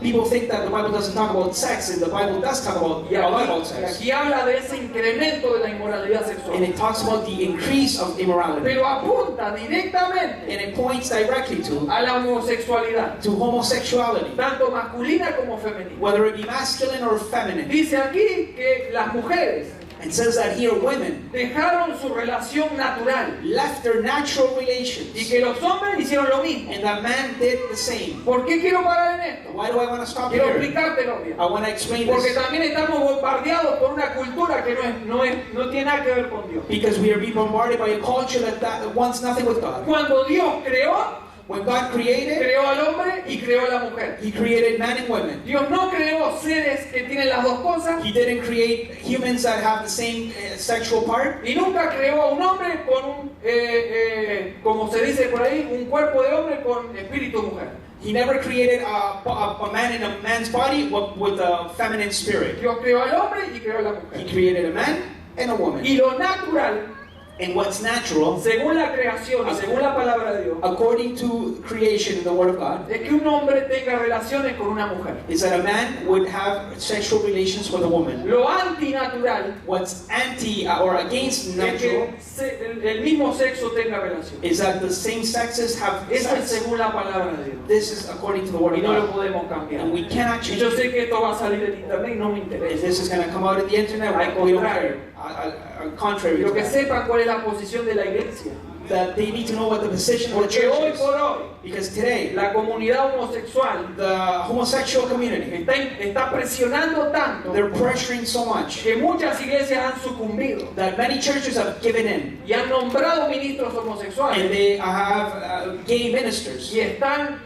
People think that the Bible doesn't talk about sex, and the Bible does talk about Y a lot aquí, about sex. aquí habla de ese incremento de la inmoralidad And sexual. it talks about the increase of immorality. Pero apunta directamente And it points directly to a la homosexualidad, homosexuality, tanto masculina como femenina. whether it be masculine or feminine. Dice aquí que las mujeres And says that here women dejaron su relación natural left their natural y relations, que los hombres hicieron lo mismo. and that man did the same. ¿Por qué quiero parar en esto? Why do I want to stop Quiero here? explicártelo bien. I want to explain Porque this. también estamos bombardeados por una cultura que no tiene nada que ver con Dios. Because we are being bombarded by a culture that wants nothing with God. Cuando Dios creó, When God created, creó al hombre y creó a la mujer. He created man and women. Dios no creó seres que tienen las dos cosas He didn't create humans that have the same sexual part. y nunca creó a un hombre con un, como se dice por ahí, un cuerpo de hombre con espíritu de mujer. He never created a man in a man's body with a feminine spirit. Dios creó al hombre y creó a la He mujer. created a man and a woman. Y lo natural, And what's natural, según la creación y según la palabra de Dios, according to creation in the Word of God, es que un hombre tenga relaciones con una mujer. is that a man would have sexual relations with a woman. Lo antinatural What's anti or against es natural que el mismo sexo tenga relaciones. is that the same sexes have Eso es sex. según la palabra de Dios. This is according to the Word Y of no lo God. podemos cambiar. And we cannot Y change yo it. sé que esto va a salir en internet y no me If interesa. this is going to come out in the internet, Al we don't contrario. care. Contrary Quiero to que that. sepan cuál es la posición de la iglesia. That they need to know what the position of the Porque church hoy is. por hoy, Because today, la comunidad homosexual the homosexual community, está presionando tanto they're pressuring so much que muchas iglesias han sucumbido that many churches have given in. y han nombrado ministros And homosexuales they have gay ministers. y están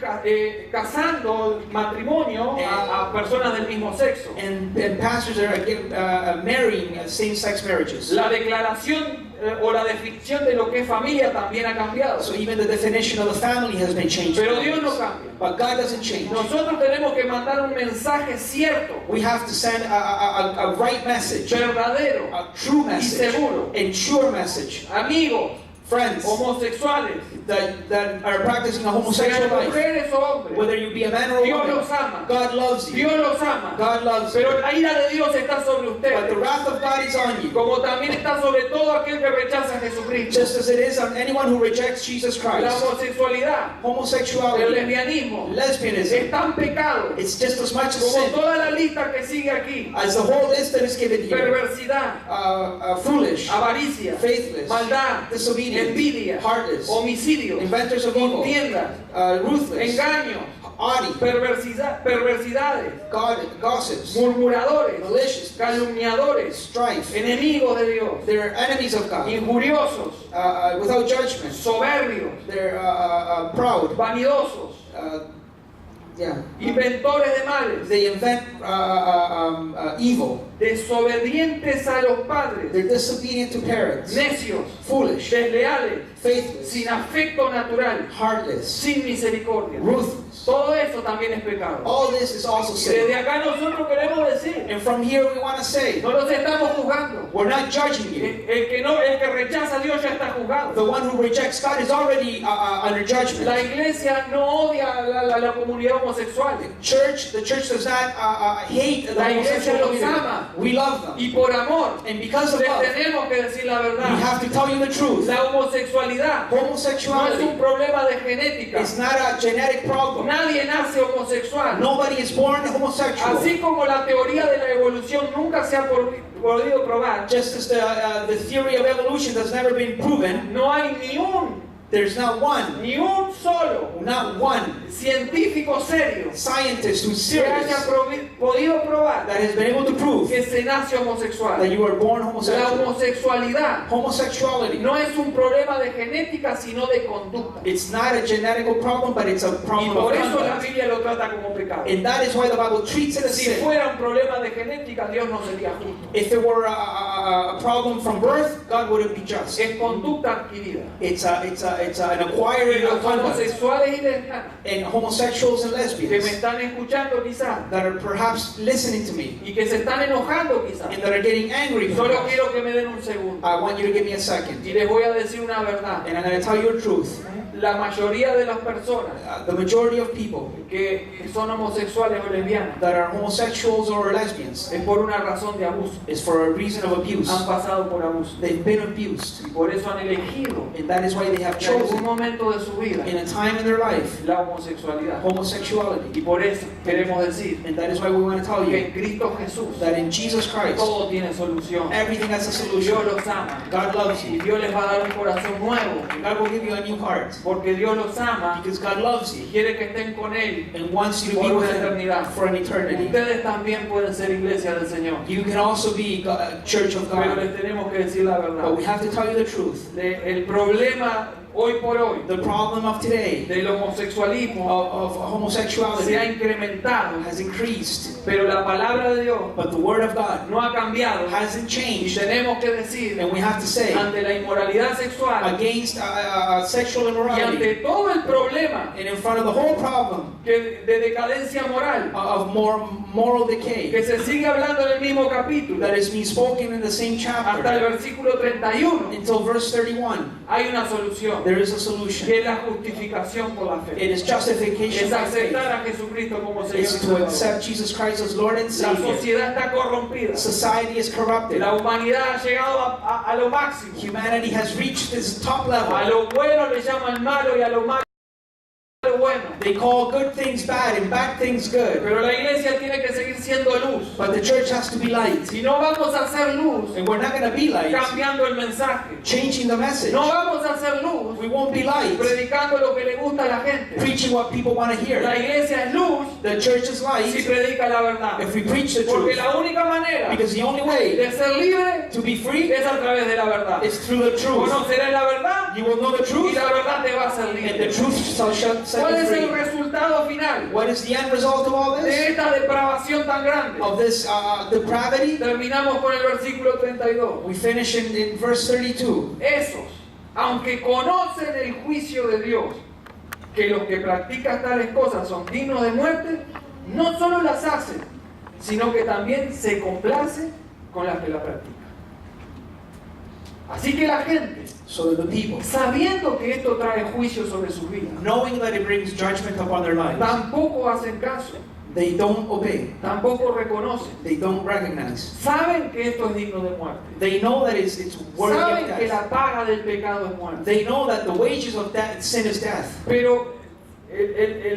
casando matrimonio a personas del mismo sexo. And pastors are marrying same-sex marriages. La declaración o la definición de lo que es familia también ha cambiado. So even the definition of the family has been changed. Pero Dios no cambia. But God doesn't change. Nosotros tenemos que mandar un mensaje cierto, We have to send a right message, verdadero, a true message, seguro. a sure message. amigos, Friends homosexuales, that are practicing a sean homosexual life, mujeres o hombres. whether you be a man or a Dios woman, los ama. God loves you. Dios los ama. God loves you. Pero la ira de Dios está sobre But the ustedes, wrath of God is on you. como también está sobre todo aquel que rechaza a Jesucristo. Just as it is on anyone who rejects Jesus La Christ. homosexualidad, el Homosexuality, lesbianismo, lesbianism, es tan pecado it's just as much as como sin toda la lista que sigue aquí. as the whole list that is given here. Perversidad, Foolish, avaricia, faithless, maldad, disobedient, envidia, heartless, homicidio, inventors of evil, contiendas, ruthless, engaños, haughty, perversidades, gossips, murmuradores, malicious, calumniadores, strife. enemigos de Dios, They're enemies of God, injuriosos, without judgment. soberbios, They're proud. vanidosos, inventores de males, They invent evil. desobedientes a los padres, They're disobedient to parents, necios, foolish, desleales, faithless, sin afecto natural, heartless, sin misericordia. ruthless. Todo eso también es pecado. All this is also Y sin. desde acá nosotros queremos decir, And from here we want to say, no los estamos juzgando. we're not judging you. El que rechaza a Dios ya está juzgado. The one who rejects God is already under La judgment. iglesia no odia a la comunidad homosexual The church does not hate the La iglesia homosexual los community. ama. We love them. y por amor And because of les love, tenemos que decir la we verdad. have to tell you the truth. La homosexualidad no es Homosexuality un problema de genética. is not a genetic problem. Nadie nace homosexual. Nobody is born homosexual. Así como la teoría de la evolución nunca se ha podido probar, Just as the theory of evolution has never been proven, no hay there's not ni un solo not one científico serio scientist who's que haya serious podido probar that has been able to prove que se nace homosexual. that you were born La homosexual. homosexualidad Homosexuality, no es un problema de genética, sino de conducta. it's not a genetical problem, but it's a Y problem por of eso la conduct. Biblia lo trata como pecado. And that is why the Bible treats it as Si sin. fuera un problema de genética, Dios no sería justo. If it were a problem from birth, God wouldn't be just. Es conducta adquirida. It's an Y acquired los conduct. homosexuales y lesbianas And homosexuals and que me lesbians están escuchando quizás that are perhaps listening to me y que se están enojando quizás, and that are getting angry, solo perhaps, quiero que me den un segundo I want you to give me a second. y les voy a decir una verdad. And I'm going to tell you the truth. la mayoría de las personas the majority of people que son homosexuales o lesbianas that are homosexuals or lesbians es por una razón de abuso. is for a reason of abuse. Han pasado por abuso. They've been abused, Y por eso han elegido and that is why they have en algún chosen momento de su vida in a time in their life la homosexualidad. homosexuality. Y por eso queremos decir And that is why we want to tell que you en Cristo Jesús that in Jesus Christ, todo tiene solución. everything has a solution. Dios los ama. God loves Y you. Dios les va a dar un corazón nuevo. And God will give you a new heart Porque Dios los ama because God loves y you quiere que estén con Él and wants you to por be una with Him eternidad. for an eternity. Ustedes también pueden ser iglesia del Señor. You can also be a church of Pero God, les tenemos que decir la verdad. but we have to tell you the truth. El problema hoy por hoy The problem of today del homosexualismo of se ha homosexuality incrementado, has increased, pero la palabra de Dios but the Word of God no ha cambiado. hasn't Y changed. tenemos que decir And we have to say, ante la inmoralidad sexual against sexual y immorality, ante todo el problema and in front of the whole problem de decadencia moral of moral decay que se sigue hablando en el mismo capítulo that is being spoken in the same hasta el chapter versículo 31, until verse 31, hay una solución, there is a solution. que es la justificación por la fe. It is justification Es by faith. aceptar a Jesucristo como Señor y It's to Salvador. accept Jesus Christ as Lord and La Savior. sociedad está corrompida. Society is corrupted. La humanidad ha llegado a lo máximo. Humanity has reached this top A level. lo bueno le llaman malo y a lo malo bueno. They call good things bad and bad things good. Pero la iglesia tiene que seguir siendo luz. But the church has to be light. Si no vamos a hacer luz And we're not going to be light cambiando el mensaje. changing the message. No vamos a hacer luz We won't be light predicando lo que le gusta a la gente. preaching what people want to La hear. iglesia es luz The church is si light predica la verdad. if we preach the Porque truth. la única manera Because the only way de ser libre to be free es a través de la verdad. is through the truth. Conocerás la verdad You will know the y truth, la verdad te va a hacer and the libre. truth shall set ¿Cuál you es el free. resultado final What is the end result of all de this? esta depravación tan grande? Of this depravity? Terminamos con el versículo 32. We finish in verse 32. Esos, aunque conocen el juicio de Dios, que los que practican tales cosas son dignos de muerte, no solo las hacen, sino que también se complacen con las que la practican. Así que la gente, So that the people, sabiendo que esto trae juicio sobre sus vidas, knowing that it brings judgment upon their lives, tampoco hacen caso, they don't obey. tampoco reconocen. They don't recognize. Saben que esto es digno de muerte. They know that it's worthy of Saben que death. la paga del pecado es muerte. They know that the wages of that sin is death. Pero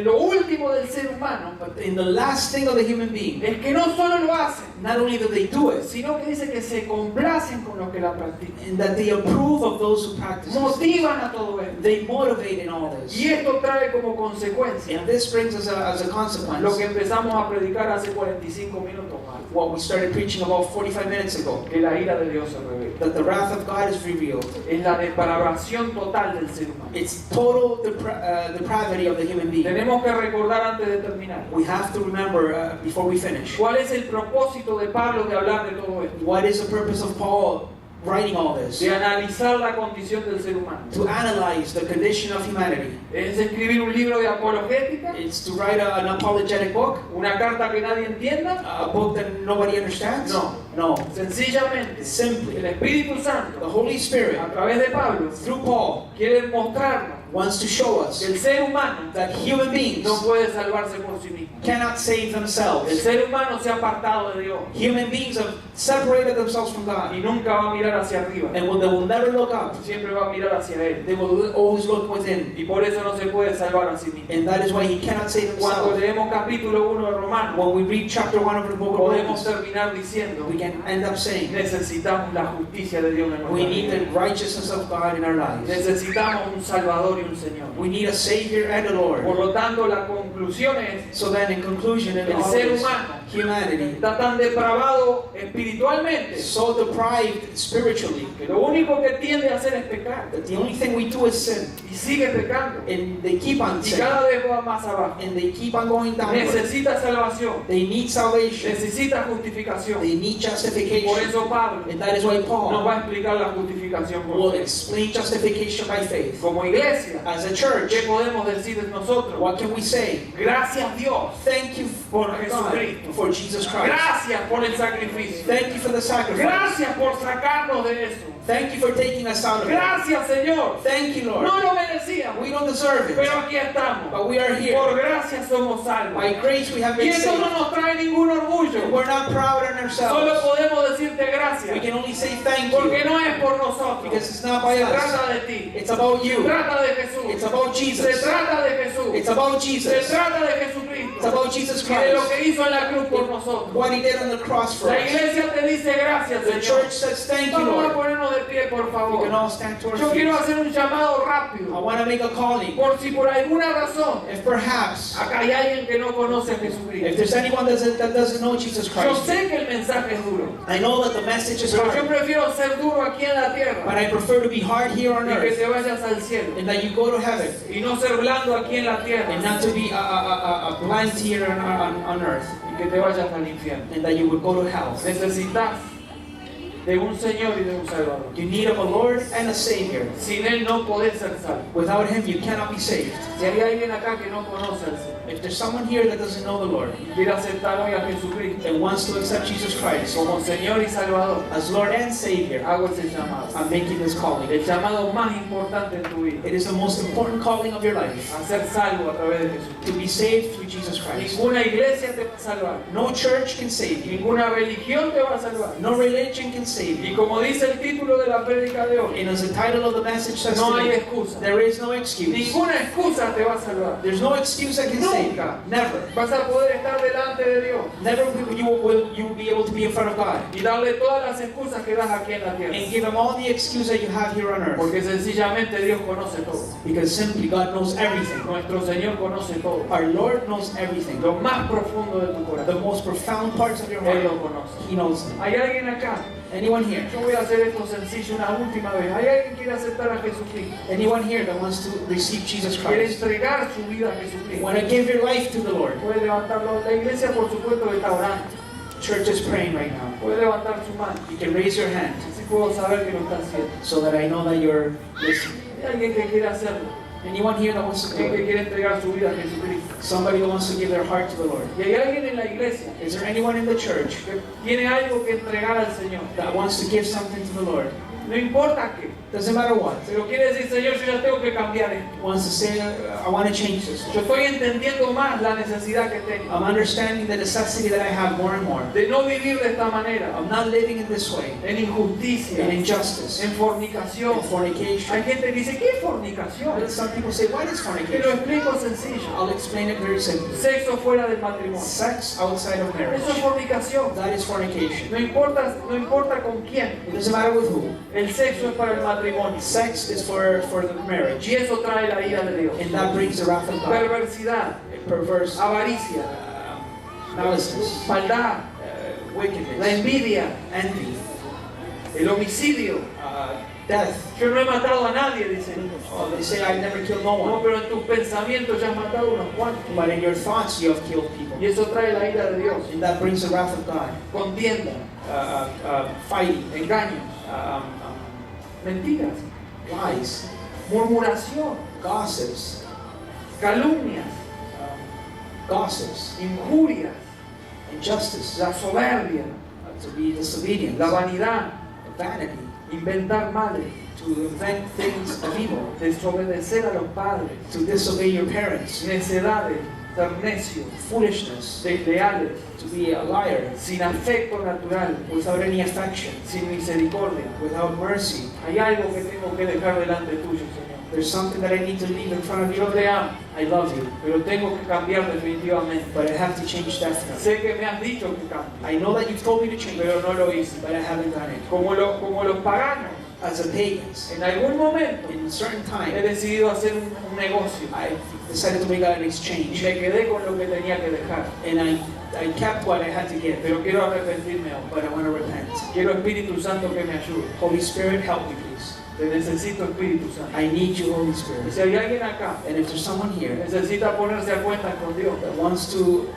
lo último del ser humano But in the last thing of the human being, es que no solo lo hacen, not only do they do it, sino que dice que se complacen con los que la practican. and that they approve of those who practice it. Motivan a todo esto. They motivate in all this. Y esto trae como consecuencia And this brings us as a lo consequence que empezamos a predicar hace 45 minutos más, what we started preaching about 45 minutes ago, que la ira de Dios se revela. that the wrath of God is revealed. Es la depravación total del ser humano. It's total depravity of the human being. Tenemos que recordar antes de terminar, We have to remember before we finish, ¿cuál es el propósito de Pablo de hablar de todo esto? what is the purpose of Paul writing all this? De analizar la condición del ser humano. To analyze the condition of humanity. ¿Es escribir un libro de apologética? It's to write an apologetic book, ¿Una carta que nadie entienda? a book that nobody understands? No. No. Sencillamente, el Simply, Espíritu the Santo, Holy Spirit, a través de Pablo, through Paul, quiere mostrarnos wants to show que us el ser humano that human beings no puede salvarse por sí mismo. cannot save El themselves. ser humano se ha apartado de Dios Human beings have separated themselves from God, y nunca va a mirar hacia arriba. and they will never look up. Siempre va a mirar hacia Él. They will always look within, Y por eso no se puede salvar a sí mismo. and that is why he cannot save Cuando himself. leemos capítulo 1 de Romanos, When we read chapter 1 of the book of podemos Romans, terminar diciendo, we can end up saying, necesitamos la justicia de Dios en we nuestra need the vida. righteousness of God in our lives. Necesitamos un Salvador y un Señor. We need a Savior and a Lord. Por lo tanto, la conclusión es, So then, in conclusion, in el all ser this, humano humanity, está tan depravado espiritualmente so deprived spiritually, que lo único que tiende a hacer es pecar. that the only thing we do is sin, Y sigue pecando. and they keep on Y sinning, cada vez va más abajo. and they keep on going downward. Necesita salvación. They need salvation. Necesita justificación. They need Por justification. eso Pablo And that is why nos Paul va a explicar la justificación por will fe. explain justification by faith. Como iglesia, As a church, ¿qué podemos decir de nosotros? what can we say? Gracias Dios Thank you por God, Jesucristo. for Jesus Christ. Gracias por el sacrificio. Thank you for the sacrifice. Gracias por sacarnos de eso. Thank you for taking us out of it. Gracias Señor. Thank you, Lord. No lo merecíamos, We don't deserve pero it. aquí estamos. But we are here. Por gracia somos salvos. By grace we have Y been eso no saved. nos trae ningún orgullo. We're not proud in Solo ourselves. podemos decirte We gracias. can only say thank Porque you. no es por nosotros. Because it's not by Se us. trata de ti. It's about Se you. trata de Jesús. It's about Se Jesus. trata de Jesús. It's about Se Jesus. trata de It's Jesucristo. about Jesus Y de lo Christ. que hizo en la cruz por nosotros. What He did on the cross for La us. iglesia te dice gracias, The Señor. church says thank you, Vamos a Lord. ponernos de pie, por We favor. can all stand to our Yo quiero feet. hacer un llamado I rápido. want to make a calling. Por si por alguna razón If perhaps, acá hay alguien que no conoce a if Jesucristo. there's anyone that doesn't know Jesus Yo Christ, sé que el mensaje es duro, I know that the message is pero yo hard, prefiero ser duro aquí en la but tierra I prefer to be hard here on y que earth te vayas al cielo. and that you go to heaven Y no ser blando aquí en la and tierra not to be a blind here on earth y que te vayas al infierno. and that you would go to hell. Necesitas de un Señor y de un Salvador. You need a Lord and a Savior. Sin Él no podés ser salvo. Without Him, you cannot be saved. Si hay alguien acá que no conoce al Señor If there's someone here that doesn't know the Lord y quiere aceptar hoy a Jesucristo and wants to accept Jesus Christ como Señor y Salvador, as Lord and Savior, hago ese llamado. I'm making this calling. El llamado más importante en tu vida, It is the most important calling of your life, a ser salvo a través de Jesucristo. to be saved through Jesus Christ. Ninguna iglesia te va a salvar, No church can save you. ninguna religión te va a salvar. No religion can save Y you. como dice el título de la prédica de hoy, And as the title of the message says no hay today, excusa. there is no excuse. Ninguna excusa te va a salvar. There's no excuse that can save you. Nunca. Never. Vas a poder estar delante de Dios Never will you be able to be in front of God y darle todas las excusas que das aquí en la tierra. and give Him all the excuse that you have here on earth. Porque sencillamente Dios conoce todo. Because simply God knows everything. Nuestro Señor conoce todo. Our Lord knows everything. Lo más profundo de tu The corazón, most profound parts of your Él lo heart, conoce. He knows them. ¿Hay alguien acá? Anyone here? Yo voy a hacer esto sencillo una última vez. ¿Hay alguien que quiere aceptar a Jesucristo? Anyone here that wants to receive Jesus ¿Quiere Christ? entregar su vida a Jesucristo? Want to give your life to the Lord? Puede levantarlo. La iglesia, por supuesto, que está orando. Church is praying right now. Puede levantar su mano. You can raise your hand Así puedo saber que lo está haciendo. so that I know that you're listening. ¿Hay alguien que quiere hacerlo? Anyone here that wants to do ¿Alguien que it? quiere entregar su vida a Jesucristo? Somebody that wants to give their heart to the Lord. ¿Y hay alguien en la iglesia Is there anyone in the church que tiene algo que entregar al Señor? that wants to give something to the Lord? No importa qué. Doesn't matter what. Pero quiere decir, Señor, yo ya tengo que cambiar esto. Wants to say, I want to change this. Yo estoy entendiendo más la necesidad que tengo I'm understanding the necessity that I have more and more. de no vivir de esta manera, I'm not living in this way. en injusticia, In injustice. en fornicación. In fornication. Hay gente que dice, ¿qué es fornicación? But some people say, what is Te lo fornication? explico sencillo. I'll explain it very simply. Sexo fuera del matrimonio. Sex outside of marriage. Eso es fornicación. That is fornication. No importa con quién. It doesn't matter with who. El sexo es para el matrimonio. Sex is for the marriage. Y eso trae la ira de Dios. And that brings the wrath of God. Perversidad, Perverse avaricia, malice, maldad, la wickedness, envidia, envy, el homicidio. death. Yo no he matado a nadie, dicen. Oh, they say I never killed no No, one. pero en tus pensamientos ya has matado unos cuantos. But in your thoughts you have killed people. Y eso trae la ira de Dios. And that brings the wrath of God. Contienda, Fighting, engaños, mentiras, lies, murmuración, gossips, calumnias, gossips, injurias, injustice, la soberbia, to be disobedient, la vanidad, vanity, inventar males, to invent things of evil, desobedecer a los padres, to disobey your parents, necedades, ser necios, foolishness, desleales, to be a liar, sin afecto natural, without any affection, sin misericordia. without mercy. Hay algo que tengo que dejar delante tuyo, Señor. There's something that I need to leave in front of you. Yo te amo, I love you, pero tengo que cambiar definitivamente. but I have to change definitely. Sé que me has dicho que cambie, I know that you've told me to change, pero no lo hice. but I haven't done it. Como los paganos, As a pagans, en algún momento in a certain he time, decidido hacer un negocio I decided to make an y exchange, me quedé con lo que tenía que dejar. and I kept what I had to give, Pero quiero arrepentirme hoy. but I want to repent. Quiero Espíritu Santo que me ayude. Holy Spirit, help me, please. Te necesito, Espíritu Santo. I need you, Holy Y Spirit. si hay alguien acá And if there's someone que here necesita ponerse a cuentas con Dios, that wants to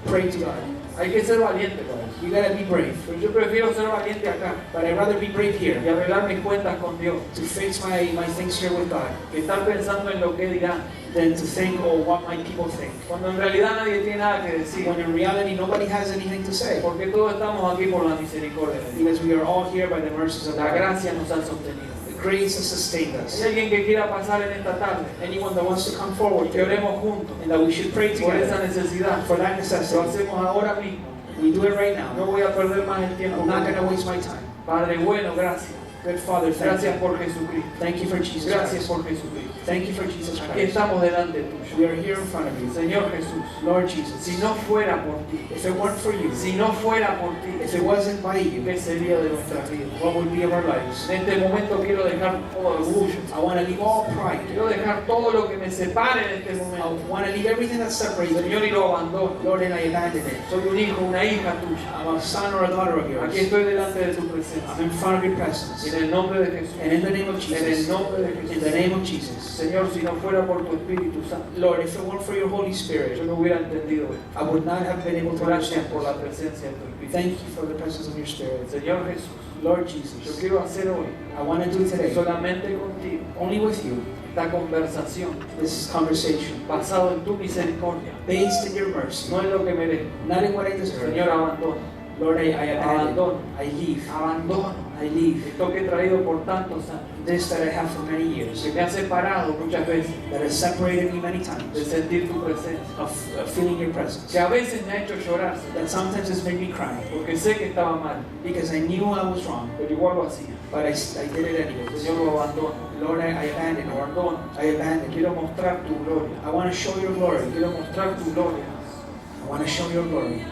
pray to God, hay que ser valiente para eso. you gotta be brave. Pero yo prefiero ser valiente acá But I'd rather be brave y here arreglar mis cuentas con Dios to fix my things here with God que estar pensando en lo que dirán, than to think, oh, what might people think? cuando en realidad nadie tiene nada que decir, When in reality, nobody has anything to say. porque todos estamos aquí por la misericordia de Dios. Because we are all here by the mercies of La God. gracia nos ha sostenido. grace has sustained Hay us. alguien que quiera pasar en esta tarde, Anyone that wants to come forward que here, oremos juntos and that we should pray por esa together necesidad. for that Lo necessity. hacemos ahora mismo. We do it right No now. voy a perder más el tiempo. I'm not going to waste my time. Padre bueno, gracias. Good Father, thank Gracias you. por Jesucristo. Thank you for Jesus Gracias Christ. por Jesucristo. Thank you for Jesus Aquí Christ. estamos delante tuyo. We are here in front of you. Señor Jesús, Lord Jesus, si no fuera por ti, if it weren't for you, si no fuera por ti, if it wasn't by you, ¿qué sería de nuestras vidas? what would be of our lives? En este momento quiero dejar todo orgullo. I want to leave all pride. Quiero dejar todo lo que me separe en este I momento. want to leave everything that separates me. Señor, y lo abandono. Lord, and I abandon it. Soy un hijo, una hija tuya. I'm a son or a daughter of yours. Aquí estoy delante de tu presencia. I'm in front of your presence. En el nombre de Jesús. And in the name of En el Jesus, nombre de in Jesús. the name of Jesus, Señor, si no fuera por tu Espíritu Santo, Lord, if it weren't for your Holy yo Spirit, no hubiera entendido esto. I would not have been able to Gracias understand por la this. presencia de tu Espíritu. Thank you for the presence of your Spirit. Señor Jesús, Lord yo Jesus, quiero hacer hoy, I want to do today, solamente contigo, only with you, esta conversación this conversation, basado en tu misericordia, based in your mercy, no en lo que merezco. not in what I deserve. Señor, abandono, Lord, I abandon, abandono, I leave, abandono I leave esto que he traído por tantos años, this that I have for many years, que me ha separado muchas veces that has separated me many de times sentir tu presencia, of feeling your presence, que a veces me ha hecho llorar, Señor, that sometimes has made me cry porque sé que estaba mal, because I knew I was wrong, pero igual lo hacía. but I did it anyways. Señor, lo abandono, Lord, I abandon lo it. abandono. I abandon it. Quiero mostrar tu gloria, I want to show your glory. quiero mostrar tu gloria. I want to show your glory.